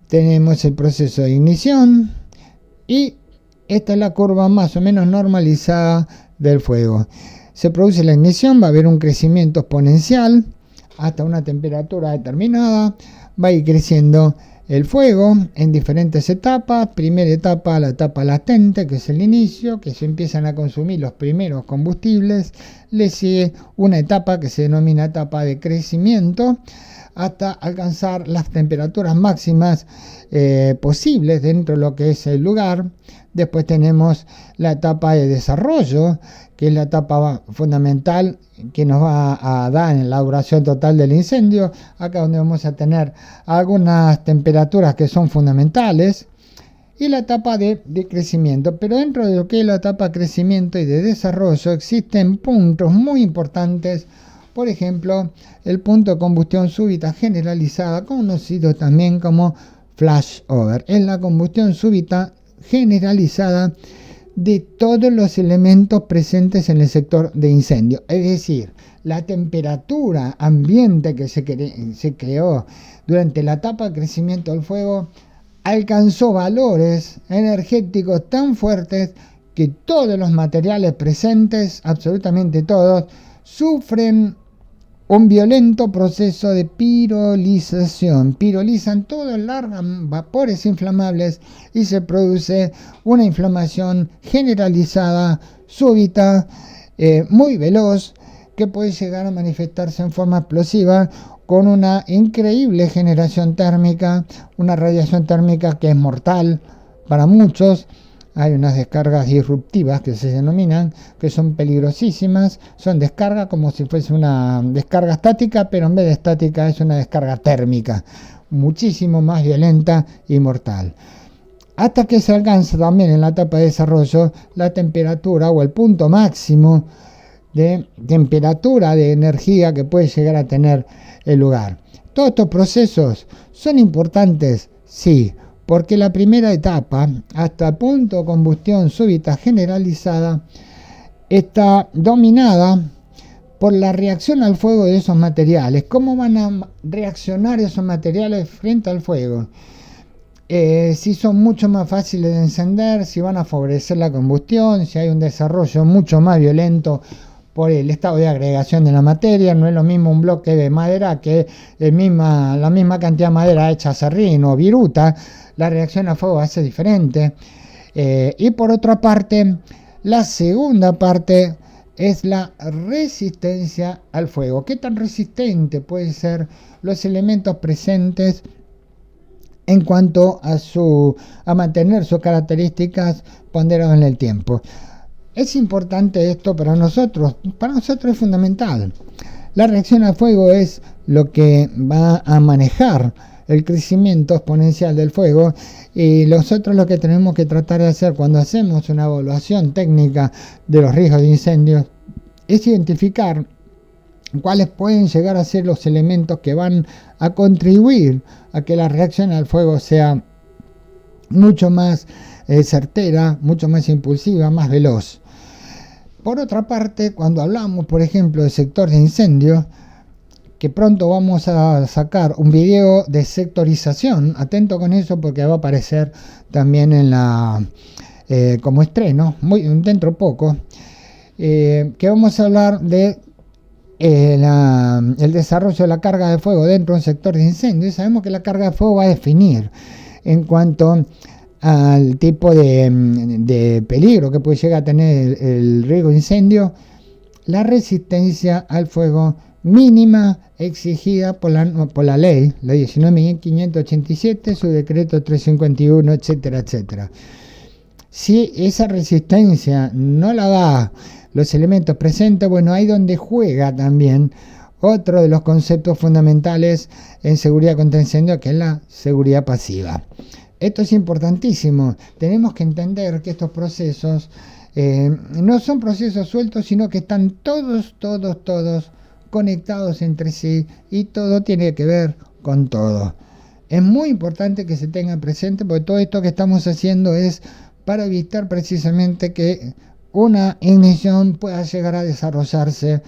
tenemos el proceso de ignición y esta es la curva más o menos normalizada del fuego. Se produce la ignición, va a haber un crecimiento exponencial hasta una temperatura determinada, va a ir creciendo el fuego en diferentes etapas. Primera etapa, la etapa latente, que es el inicio, que se empiezan a consumir los primeros combustibles. Le sigue una etapa que se denomina etapa de crecimiento, hasta alcanzar las temperaturas máximas posibles dentro de lo que es el lugar. Después tenemos la etapa de desarrollo, que es la etapa fundamental que nos va a dar en la duración total del incendio. Acá donde vamos a tener algunas temperaturas que son fundamentales. Y la etapa de crecimiento. Pero dentro de lo que es la etapa de crecimiento y de desarrollo existen puntos muy importantes. Por ejemplo, el punto de combustión súbita generalizada, conocido también como flashover. Es la combustión súbita generalizada de todos los elementos presentes en el sector de incendio. Es decir, la temperatura ambiente que se creó durante la etapa de crecimiento del fuego alcanzó valores energéticos tan fuertes que todos los materiales presentes, absolutamente todos, sufren un violento proceso de pirolización. Pirolizan todo, largan vapores inflamables y se produce una inflamación generalizada, súbita, muy veloz, que puede llegar a manifestarse en forma explosiva con una increíble generación térmica, una radiación térmica que es mortal para muchos. Hay unas descargas disruptivas que se denominan, que son peligrosísimas. Son descargas como si fuese una descarga estática, pero en vez de estática es una descarga térmica, muchísimo más violenta y mortal. Hasta que se alcanza también en la etapa de desarrollo la temperatura o el punto máximo de temperatura, de energía que puede llegar a tener el lugar. Todos estos procesos son importantes, sí, porque la primera etapa, hasta el punto de combustión súbita generalizada, está dominada por la reacción al fuego de esos materiales. ¿Cómo van a reaccionar esos materiales frente al fuego? si son mucho más fáciles de encender, si van a favorecer la combustión, si hay un desarrollo mucho más violento por el estado de agregación de la materia. No es lo mismo un bloque de madera que la misma cantidad de madera hecha serrín o viruta. La reacción a fuego va a ser diferente. Y por otra parte, la segunda parte es la resistencia al fuego. ¿Qué tan resistente pueden ser los elementos presentes en cuanto a mantener sus características ponderadas en el tiempo? Es importante esto para nosotros es fundamental. La reacción al fuego es lo que va a manejar el crecimiento exponencial del fuego, y nosotros lo que tenemos que tratar de hacer cuando hacemos una evaluación técnica de los riesgos de incendios es identificar cuáles pueden llegar a ser los elementos que van a contribuir a que la reacción al fuego sea mucho más certera, mucho más impulsiva, más veloz. Por otra parte, cuando hablamos, por ejemplo, del sector de incendios, que pronto vamos a sacar un video de sectorización, atento con eso porque va a aparecer también en como estreno, dentro poco, que vamos a hablar de el desarrollo de la carga de fuego dentro de un sector de incendio. Y sabemos que la carga de fuego va a definir en cuanto al tipo de peligro que puede llegar a tener el riesgo de incendio, la resistencia al fuego mínima exigida por la ley, la 19.587, su decreto 351, etcétera, etcétera. Si esa resistencia no la da los elementos presentes, bueno, ahí donde juega también otro de los conceptos fundamentales en seguridad contra incendio, que es la seguridad pasiva. Esto es importantísimo. Tenemos que entender que estos procesos no son procesos sueltos, sino que están todos conectados entre sí, y todo tiene que ver con todo. Es muy importante que se tenga presente, porque todo esto que estamos haciendo es para evitar precisamente que una ignición pueda llegar a desarrollarse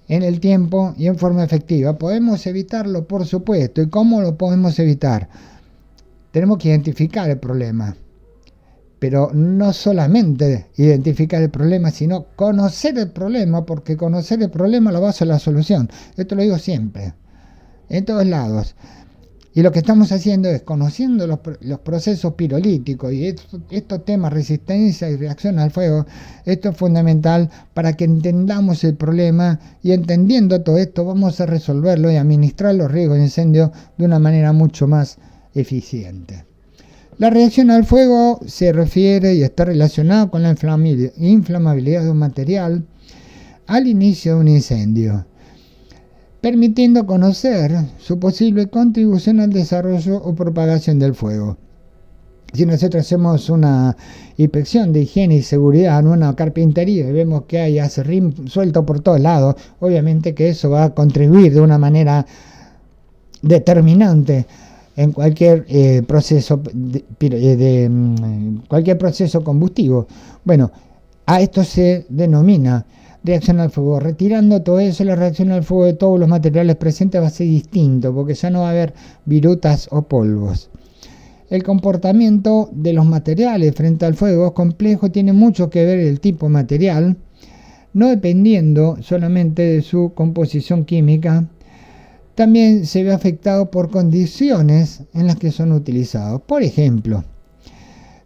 en el tiempo y en forma efectiva. ¿Podemos evitarlo? Por supuesto. ¿Y cómo lo podemos evitar? Tenemos que identificar el problema, pero no solamente identificar el problema, sino conocer el problema, porque conocer el problema es la base de la solución. Esto lo digo siempre, en todos lados. Y lo que estamos haciendo es, conociendo los procesos pirolíticos y estos temas, resistencia y reacción al fuego, esto es fundamental para que entendamos el problema, y entendiendo todo esto vamos a resolverlo y administrar los riesgos de incendio de una manera mucho más eficiente. La reacción al fuego se refiere y está relacionada con la inflamabilidad de un material al inicio de un incendio, permitiendo conocer su posible contribución al desarrollo o propagación del fuego. Si nosotros hacemos una inspección de higiene y seguridad en una carpintería y vemos que hay acerrín suelto por todos lados, obviamente que eso va a contribuir de una manera determinante en cualquier proceso cualquier proceso combustivo. Bueno, a esto se denomina reacción al fuego. Retirando todo eso, la reacción al fuego de todos los materiales presentes va a ser distinto, porque ya no va a haber virutas o polvos. El comportamiento de los materiales frente al fuego es complejo, tiene mucho que ver el tipo de material, no dependiendo solamente de su composición química. También se ve afectado por condiciones en las que son utilizados. Por ejemplo,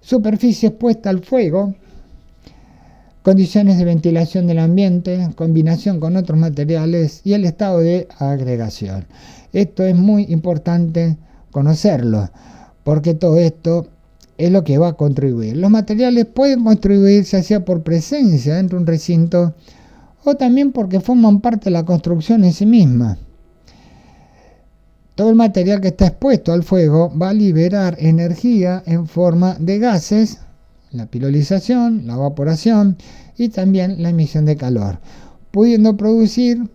superficie expuesta al fuego, condiciones de ventilación del ambiente, combinación con otros materiales y el estado de agregación. Esto es muy importante conocerlo, porque todo esto es lo que va a contribuir. Los materiales pueden contribuir ya sea por presencia dentro de un recinto o también porque forman parte de la construcción en sí misma. Todo el material que está expuesto al fuego va a liberar energía en forma de gases, la pirolización, la evaporación y también la emisión de calor, pudiendo producir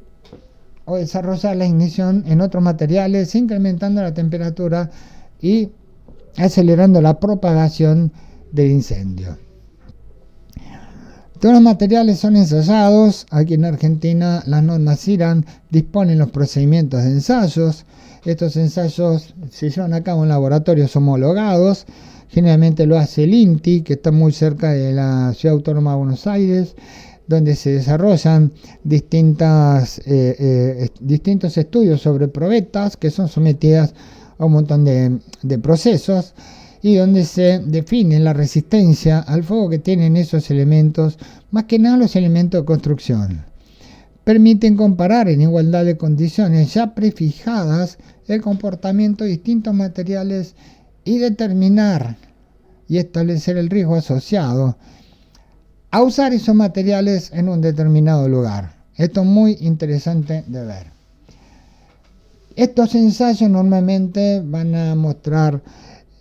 o desarrollar la ignición en otros materiales, incrementando la temperatura y acelerando la propagación del incendio. Todos los materiales son ensayados. Aquí en Argentina las normas IRAN disponen los procedimientos de ensayos. Estos ensayos se llevan a cabo en laboratorios homologados. Generalmente lo hace el INTI, que está muy cerca de la Ciudad Autónoma de Buenos Aires, donde se desarrollan distintos estudios sobre probetas que son sometidas a un montón de procesos, y donde se define la resistencia al fuego que tienen esos elementos, más que nada los elementos de construcción. Permiten comparar en igualdad de condiciones ya prefijadas el comportamiento de distintos materiales y determinar y establecer el riesgo asociado a usar esos materiales en un determinado lugar. Esto es muy interesante de ver. Estos ensayos normalmente van a mostrar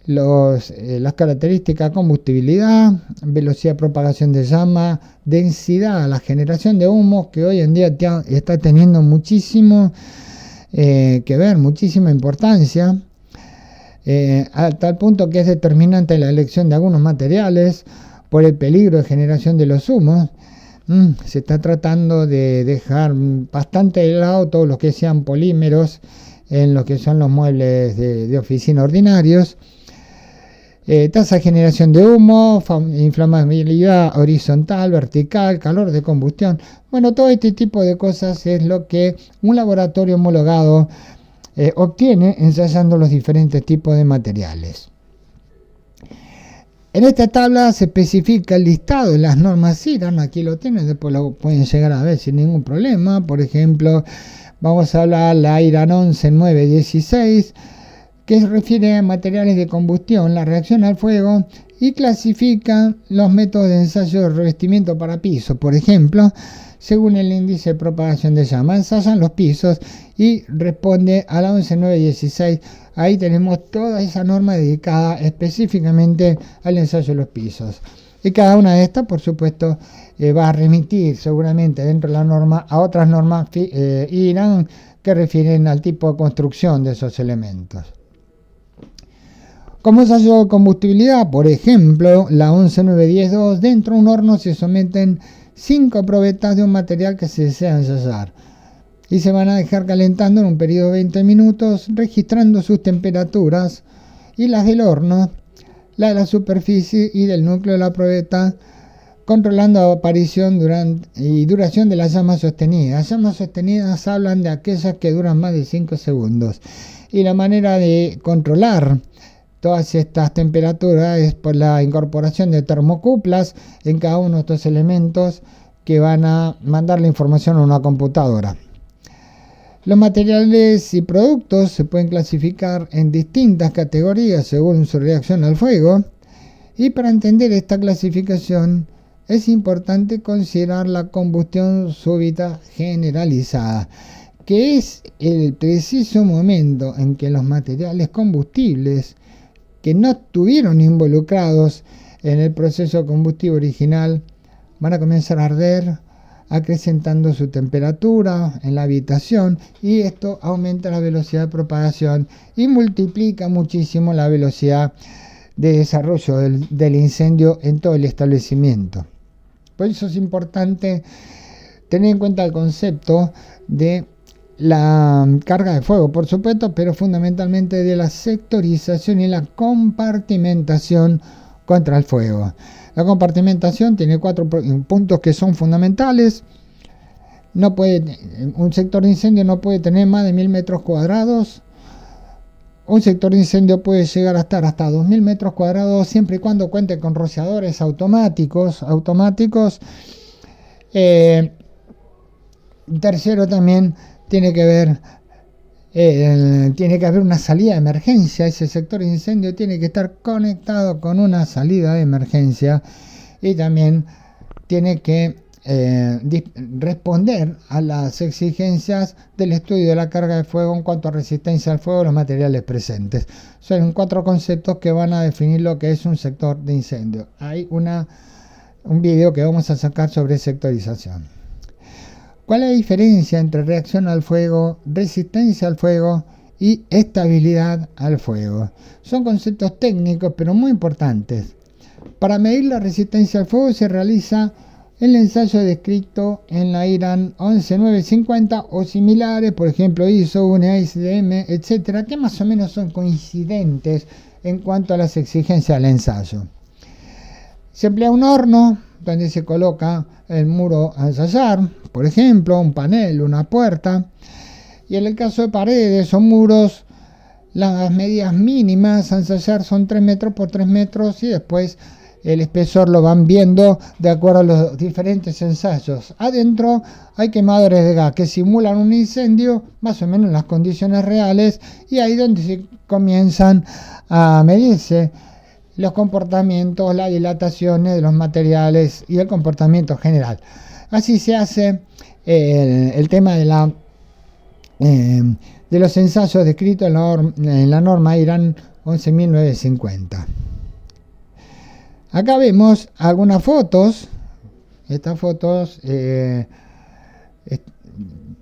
las características: combustibilidad, velocidad de propagación de llama, densidad, la generación de humos, que hoy en día está teniendo muchísimo que ver, muchísima importancia, a tal punto que es determinante la elección de algunos materiales por el peligro de generación de los humos. Se está tratando de dejar bastante de lado todo lo que sean polímeros en lo que son los muebles de oficina ordinarios. Tasa de generación de humo, inflamabilidad horizontal, vertical, calor de combustión. Bueno, todo este tipo de cosas es lo que un laboratorio homologado obtiene ensayando los diferentes tipos de materiales. En esta tabla se especifica el listado de las normas IRAN. Aquí lo tienen, después lo pueden llegar a ver sin ningún problema. Por ejemplo, vamos a hablar de la IRAN 11916, que se refiere a materiales de combustión, la reacción al fuego, y clasifica los métodos de ensayo de revestimiento para pisos. Por ejemplo, según el índice de propagación de llama, ensayan los pisos y responde a la 11916. Ahí tenemos toda esa norma dedicada específicamente al ensayo de los pisos. Y cada una de estas, por supuesto, va a remitir seguramente dentro de la norma a otras normas IRAN que refieren al tipo de construcción de esos elementos. Como ensayo de combustibilidad, por ejemplo, la 11912, dentro de un horno se someten 5 probetas de un material que se desea ensayar y se van a dejar calentando en un periodo de 20 minutos, registrando sus temperaturas y las del horno, la de la superficie y del núcleo de la probeta, controlando la aparición y duración de las llamas sostenidas. Las llamas sostenidas hablan de aquellas que duran más de 5 segundos. Y la manera de controlar todas estas temperaturas es por la incorporación de termocuplas en cada uno de estos elementos que van a mandar la información a una computadora. Los materiales y productos se pueden clasificar en distintas categorías según su reacción al fuego, y para entender esta clasificación es importante considerar la combustión súbita generalizada, que es el preciso momento en que los materiales combustibles que no estuvieron involucrados en el proceso combustivo original van a comenzar a arder, acrecentando su temperatura en la habitación, y esto aumenta la velocidad de propagación y multiplica muchísimo la velocidad de desarrollo del incendio en todo el establecimiento. Por eso es importante tener en cuenta el concepto de la carga de fuego, por supuesto, pero fundamentalmente de la sectorización y la compartimentación contra el fuego. La compartimentación tiene 4 puntos que son fundamentales. Un sector de incendio no puede tener más de 1000 metros cuadrados. Un sector de incendio puede llegar a estar hasta 2000 metros cuadrados siempre y cuando cuente con rociadores automáticos. Tercero, también tiene que haber una salida de emergencia. Ese sector de incendio tiene que estar conectado con una salida de emergencia, y también tiene que responder a las exigencias del estudio de la carga de fuego en cuanto a resistencia al fuego de los materiales presentes. Son 4 conceptos que van a definir lo que es un sector de incendio. Hay un video que vamos a sacar sobre sectorización. ¿Cuál es la diferencia entre reacción al fuego, resistencia al fuego y estabilidad al fuego? Son conceptos técnicos pero muy importantes. Para medir la resistencia al fuego se realiza el ensayo descrito en la IRAN 11950 o similares, por ejemplo ISO, UNE, ICDM, etcétera, que más o menos son coincidentes en cuanto a las exigencias del ensayo. Se emplea un horno donde se coloca el muro a ensayar, por ejemplo, un panel, una puerta, y en el caso de paredes o muros, las medidas mínimas a ensayar son 3 metros por 3 metros y después el espesor lo van viendo de acuerdo a los diferentes ensayos. Adentro hay quemadores de gas que simulan un incendio, más o menos en las condiciones reales, y ahí donde se comienzan a medirse los comportamientos, las dilataciones de los materiales y el comportamiento general. Así se hace el tema de los ensayos descritos en la norma IRAN 11950. Acá vemos algunas fotos. Estas fotos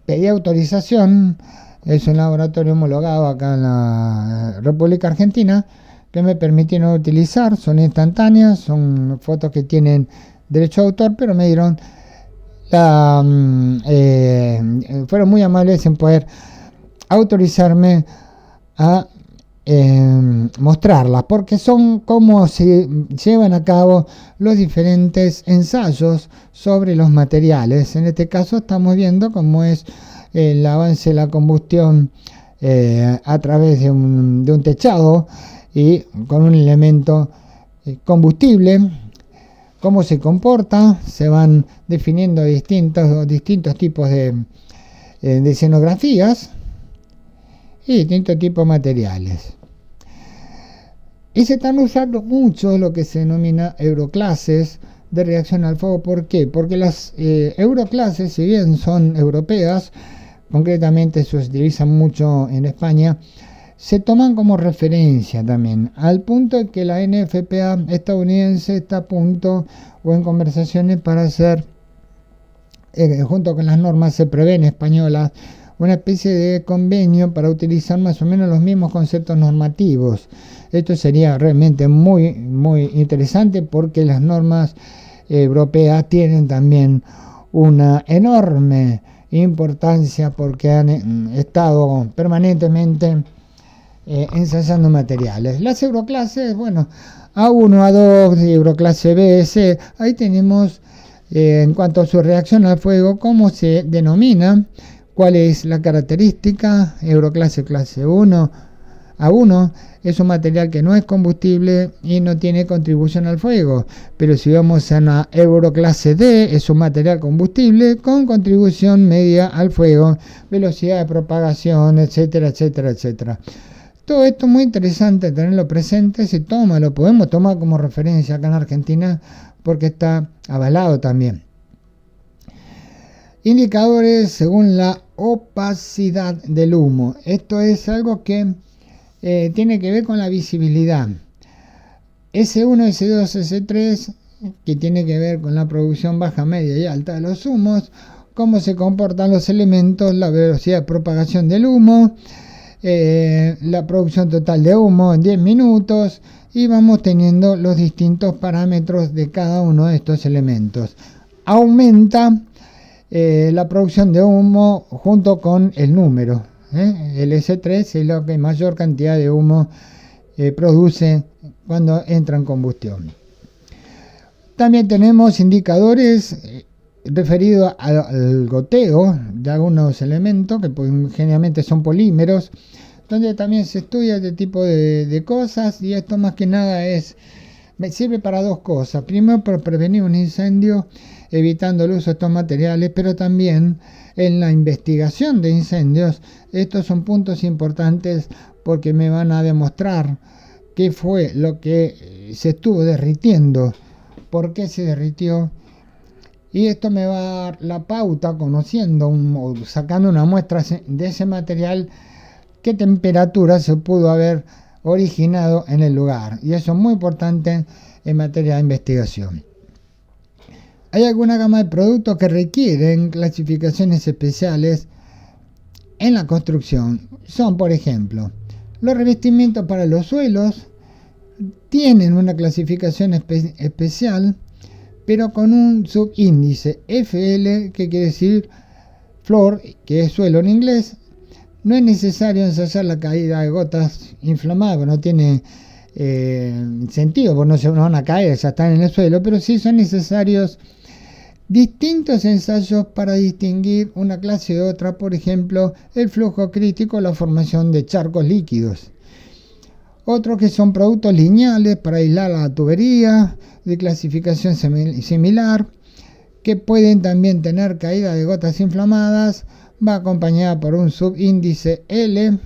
pedí autorización. Es un laboratorio homologado acá en la República Argentina que me permitieron utilizar. Son instantáneas, son fotos que tienen derecho de autor, pero me dieron fueron muy amables en poder autorizarme a mostrarlas, porque son cómo se llevan a cabo los diferentes ensayos sobre los materiales. En este caso estamos viendo cómo es el avance de la combustión a través de un techado y con un elemento combustible, cómo se comporta. Se van definiendo distintos tipos de escenografías y distintos tipos de materiales. Y se están usando mucho lo que se denomina euroclases de reacción al fuego. ¿Por qué? Porque las euroclases, si bien son europeas, concretamente se utilizan mucho en España, se toman como referencia también, al punto de que la NFPA estadounidense está a punto o en conversaciones para hacer, junto con las normas se prevén españolas, una especie de convenio para utilizar más o menos los mismos conceptos normativos. Esto sería realmente muy, muy interesante, porque las normas europeas tienen también una enorme importancia, porque han estado permanentemente ensayando materiales. Las euroclases, bueno, A1, A2, euroclase B, C, ahí tenemos en cuanto a su reacción al fuego, cómo se denomina, cuál es la característica. Euroclase clase 1, A1 es un material que no es combustible y no tiene contribución al fuego, pero si vamos a una euroclase D, es un material combustible con contribución media al fuego, velocidad de propagación, etcétera, etcétera, etcétera. Todo esto es muy interesante tenerlo presente. Lo podemos tomar como referencia acá en Argentina, porque está avalado también. Indicadores según la opacidad del humo. Esto es algo que tiene que ver con la visibilidad. S1, S2, S3, que tiene que ver con la producción baja, media y alta de los humos, cómo se comportan los elementos, la velocidad de propagación del humo, la producción total de humo en 10 minutos, y vamos teniendo los distintos parámetros de cada uno de estos elementos. Aumenta la producción de humo junto con el número. El S3 es lo que mayor cantidad de humo produce cuando entra en combustión. También tenemos indicadores referidos al goteo de algunos elementos, que generalmente son polímeros, donde también se estudia este tipo de cosas, y esto más que nada sirve para dos cosas. Primero, para prevenir un incendio, evitando el uso de estos materiales, pero también en la investigación de incendios. Estos son puntos importantes, porque me van a demostrar qué fue lo que se estuvo derritiendo, por qué se derritió, y esto me va a dar la pauta, conociendo o sacando una muestra de ese material, qué temperatura se pudo haber originado en el lugar, y eso es muy importante en materia de investigación. Hay alguna gama de productos que requieren clasificaciones especiales en la construcción. Son, por ejemplo, los revestimientos para los suelos. Tienen una clasificación especial, pero con un subíndice FL, que quiere decir floor, que es suelo en inglés. No es necesario ensayar la caída de gotas inflamadas, no tiene sentido, porque no se van a caer, ya están en el suelo, pero sí son necesarios distintos ensayos para distinguir una clase de otra, por ejemplo, el flujo crítico, la formación de charcos líquidos. Otros que son productos lineales para aislar la tubería, de clasificación similar, que pueden también tener caída de gotas inflamadas, va acompañada por un subíndice L.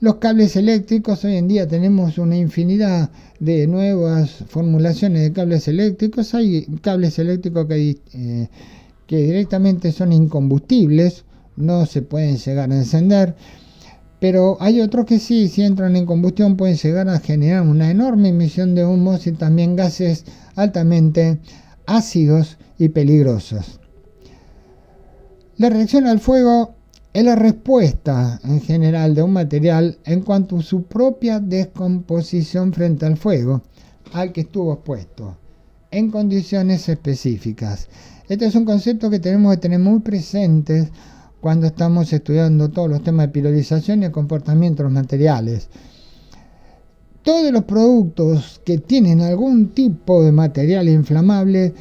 Los cables eléctricos, hoy en día tenemos una infinidad de nuevas formulaciones de cables eléctricos. Hay cables eléctricos que directamente son incombustibles, no se pueden llegar a encender, pero hay otros que sí, si entran en combustión pueden llegar a generar una enorme emisión de humos y también gases altamente ácidos y peligrosos. La reacción al fuego es la respuesta en general de un material en cuanto a su propia descomposición frente al fuego al que estuvo expuesto, en condiciones específicas. Este es un concepto que tenemos que tener muy presentes cuando estamos estudiando todos los temas de pirolización y el comportamiento de los materiales. Todos los productos que tienen algún tipo de material inflamable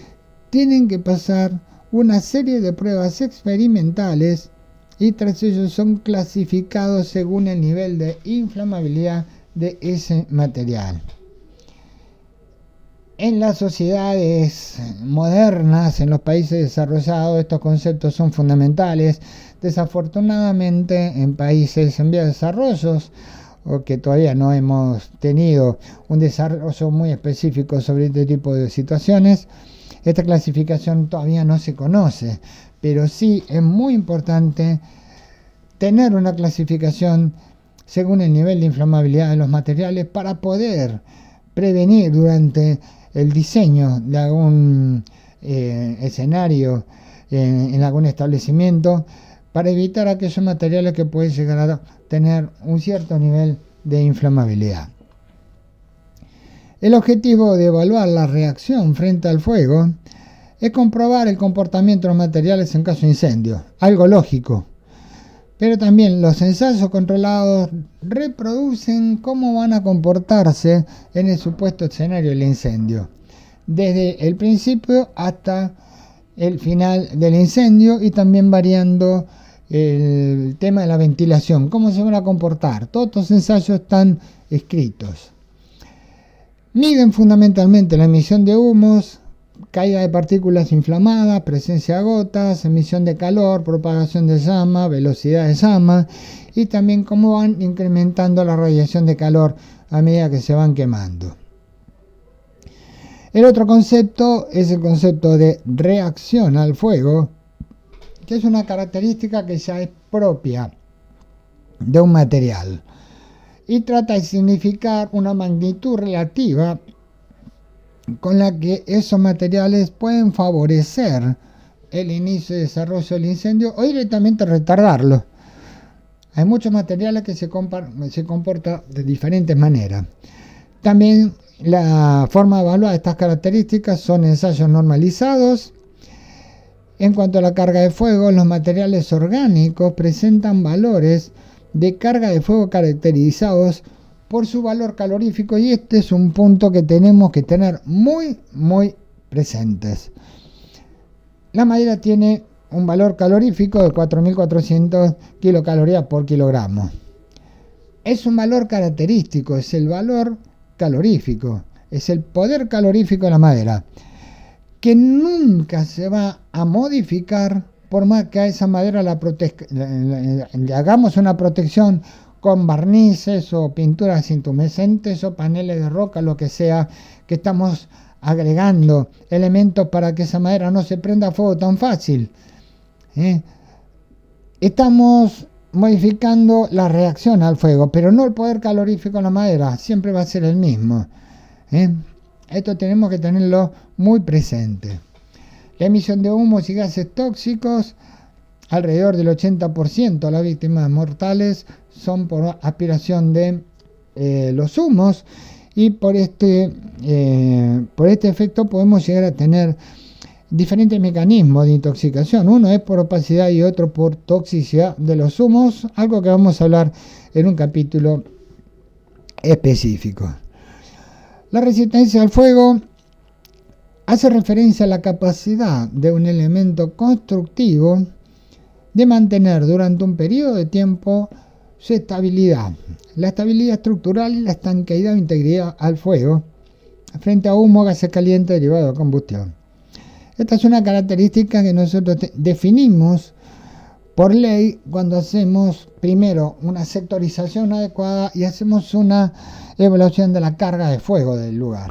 tienen que pasar una serie de pruebas experimentales y tras ello son clasificados según el nivel de inflamabilidad de ese material. En las sociedades modernas, en los países desarrollados, estos conceptos son fundamentales. Desafortunadamente, en países en vías de desarrollo, o que todavía no hemos tenido un desarrollo muy específico sobre este tipo de situaciones, esta clasificación todavía no se conoce, pero sí es muy importante tener una clasificación según el nivel de inflamabilidad de los materiales para poder prevenir durante el diseño de algún escenario en algún establecimiento, para evitar aquellos materiales que pueden llegar a tener un cierto nivel de inflamabilidad. El objetivo de evaluar la reacción frente al fuego es comprobar el comportamiento de los materiales en caso de incendio, algo lógico. Pero también los ensayos controlados reproducen cómo van a comportarse en el supuesto escenario del incendio, desde el principio hasta el final del incendio, y también variando el tema de la ventilación, cómo se van a comportar. Todos estos ensayos están escritos. Miden fundamentalmente la emisión de humos, caída de partículas inflamadas, presencia de gotas, emisión de calor, propagación de llama, velocidad de llama, y también cómo van incrementando la radiación de calor a medida que se van quemando. El otro concepto es el concepto de reacción al fuego, que es una característica que ya es propia de un material y trata de significar una magnitud relativa con la que esos materiales pueden favorecer el inicio y desarrollo del incendio o directamente retardarlo. Hay muchos materiales que se comportan de diferentes maneras. También la forma de evaluar estas características son ensayos normalizados. En cuanto a la carga de fuego, los materiales orgánicos presentan valores de carga de fuego caracterizados por su valor calorífico, y este es un punto que tenemos que tener muy presentes. La madera tiene un valor calorífico de 4.400 kilocalorías por kilogramo. Es un valor característico, es el valor calorífico, es el poder calorífico de la madera, que nunca se va a modificar por más que a esa madera le hagamos una protección con barnices o pinturas intumescentes o paneles de roca, lo que sea, que estamos agregando elementos para que esa madera no se prenda a fuego tan fácil. Estamos modificando la reacción al fuego, pero no el poder calorífico de la madera, siempre va a ser el mismo. Esto tenemos que tenerlo muy presente. La emisión de humos y gases tóxicos, alrededor del 80% de las víctimas mortales son por aspiración de los humos, y por este efecto podemos llegar a tener diferentes mecanismos de intoxicación. Uno es por opacidad y otro por toxicidad de los humos, algo que vamos a hablar en un capítulo específico. La resistencia al fuego hace referencia a la capacidad de un elemento constructivo de mantener durante un periodo de tiempo su estabilidad, la estabilidad estructural y la estanqueidad o integridad al fuego frente a humo, gases calientes derivados de combustión. Esta es una característica que nosotros definimos por ley cuando hacemos primero una sectorización adecuada y hacemos una evaluación de la carga de fuego del lugar.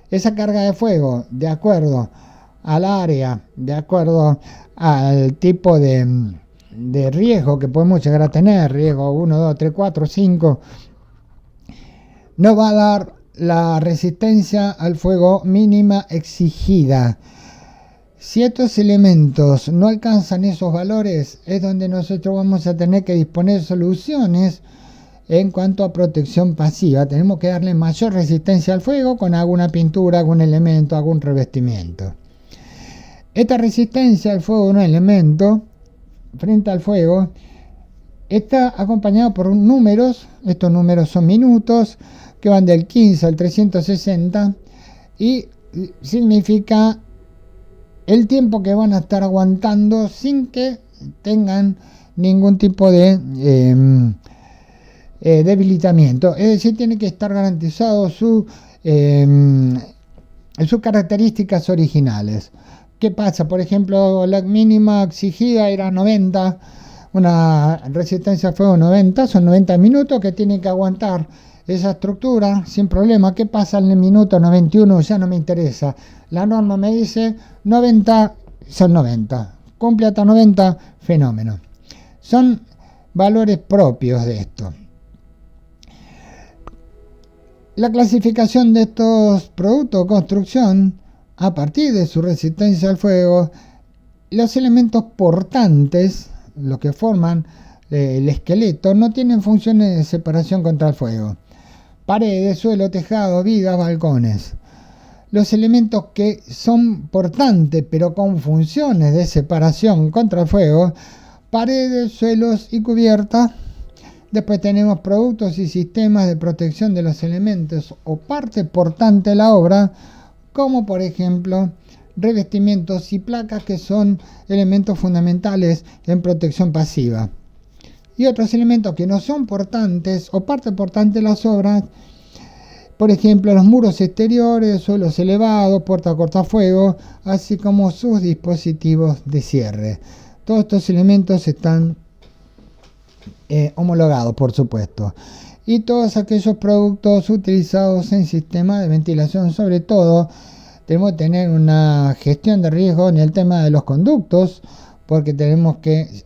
Esa carga de fuego, de acuerdo al área, de acuerdo al tipo de riesgo que podemos llegar a tener, riesgo 1, 2, 3, 4, 5, nos va a dar la resistencia al fuego mínima exigida. Si estos elementos no alcanzan esos valores, es donde nosotros vamos a tener que disponer soluciones en cuanto a protección pasiva. Tenemos que darle mayor resistencia al fuego con alguna pintura, algún elemento, algún revestimiento. Esta resistencia al fuego de un elemento frente al fuego está acompañado por números. Estos números son minutos que van del 15 al 360 y significa el tiempo que van a estar aguantando sin que tengan ningún tipo de debilitamiento. Es decir, tiene que estar garantizado sus características originales. ¿Qué pasa? Por ejemplo, la mínima exigida era 90, una resistencia al fuego 90, son 90 minutos que tiene que aguantar esa estructura sin problema. ¿Qué pasa en el minuto 91? Ya no me interesa. La norma me dice 90, son 90. Cumple hasta 90, fenómeno. Son valores propios de esto. La clasificación de estos productos de construcción, a partir de su resistencia al fuego, los elementos portantes, los que forman el esqueleto, no tienen funciones de separación contra el fuego. Paredes, suelo, tejado, vigas, balcones. Los elementos que son portantes pero con funciones de separación contra el fuego, paredes, suelos y cubiertas. Después tenemos productos y sistemas de protección de los elementos o parte portante de la obra, como por ejemplo revestimientos y placas, que son elementos fundamentales en protección pasiva. Y otros elementos que no son portantes o parte portante de las obras, por ejemplo los muros exteriores, suelos elevados, puerta cortafuegos, así como sus dispositivos de cierre. Todos estos elementos están homologados, por supuesto. Y todos aquellos productos utilizados en sistemas de ventilación, sobre todo, tenemos que tener una gestión de riesgo en el tema de los conductos, porque tenemos que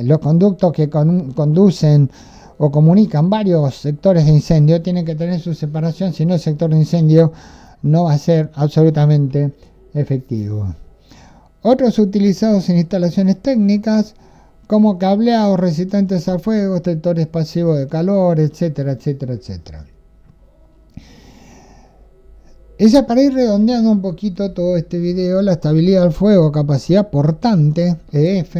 los conductos que conducen o comunican varios sectores de incendio tienen que tener su separación, si no el sector de incendio no va a ser absolutamente efectivo. Otros utilizados en instalaciones técnicas, como cableados resistentes al fuego, detectores pasivos de calor, etcétera, etcétera, etcétera. Esa, para ir redondeando un poquito todo este video, la estabilidad al fuego, capacidad portante, EF,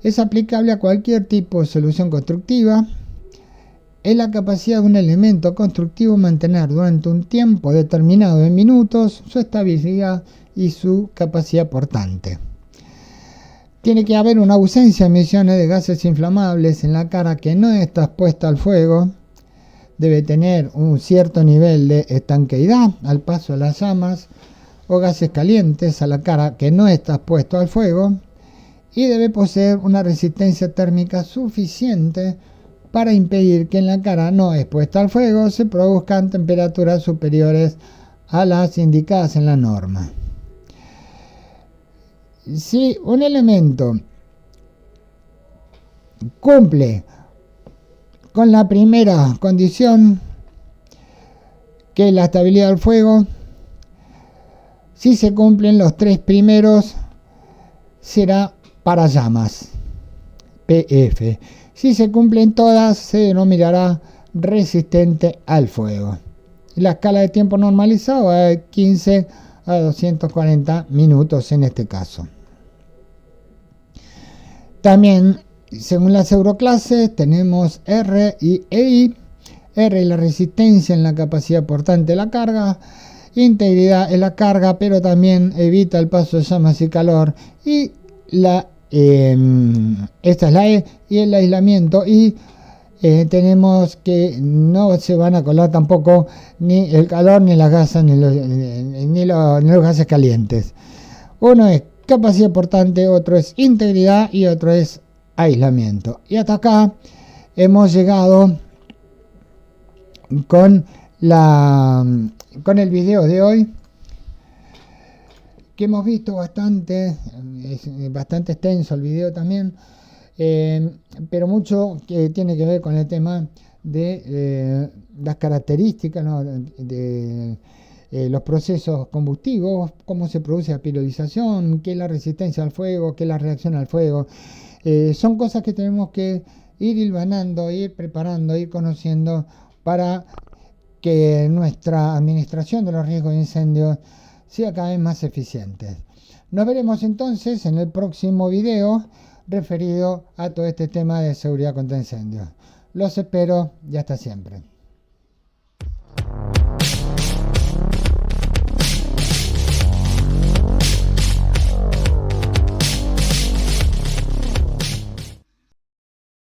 es aplicable a cualquier tipo de solución constructiva. Es la capacidad de un elemento constructivo mantener durante un tiempo determinado de minutos su estabilidad y su capacidad portante. Tiene que haber una ausencia de emisiones de gases inflamables en la cara que no está expuesta al fuego. Debe tener un cierto nivel de estanqueidad al paso de las llamas o gases calientes a la cara que no está expuesto al fuego. Y debe poseer una resistencia térmica suficiente para impedir que en la cara no expuesta al fuego se produzcan temperaturas superiores a las indicadas en la norma. Si un elemento cumple con la primera condición, que es la estabilidad del fuego, si se cumplen los tres primeros, será para llamas, PF. Si se cumplen todas, se denominará resistente al fuego. la escala de tiempo normalizado va de 15 a 240 minutos en este caso. También, según las euroclases, tenemos R y EI. R es la resistencia en la capacidad portante de la carga, integridad en la carga, pero también evita el paso de llamas y calor. Y esta es la E, y el aislamiento. Y tenemos que no se van a colar tampoco ni el calor, ni las gasas, ni los gases calientes. Uno es capacidad portante, otro es integridad y otro es aislamiento. Y hasta acá hemos llegado con el video de hoy, que hemos visto bastante, es bastante extenso el video también, pero mucho que tiene que ver con el tema de las características, ¿no?, de los procesos combustivos, cómo se produce la pirolización, qué es la resistencia al fuego, qué es la reacción al fuego. Son cosas que tenemos que ir hilvanando, ir preparando, ir conociendo para que nuestra administración de los riesgos de incendios sea cada vez más eficiente. Nos veremos entonces en el próximo video referido a todo este tema de seguridad contra incendios. Los espero y hasta siempre.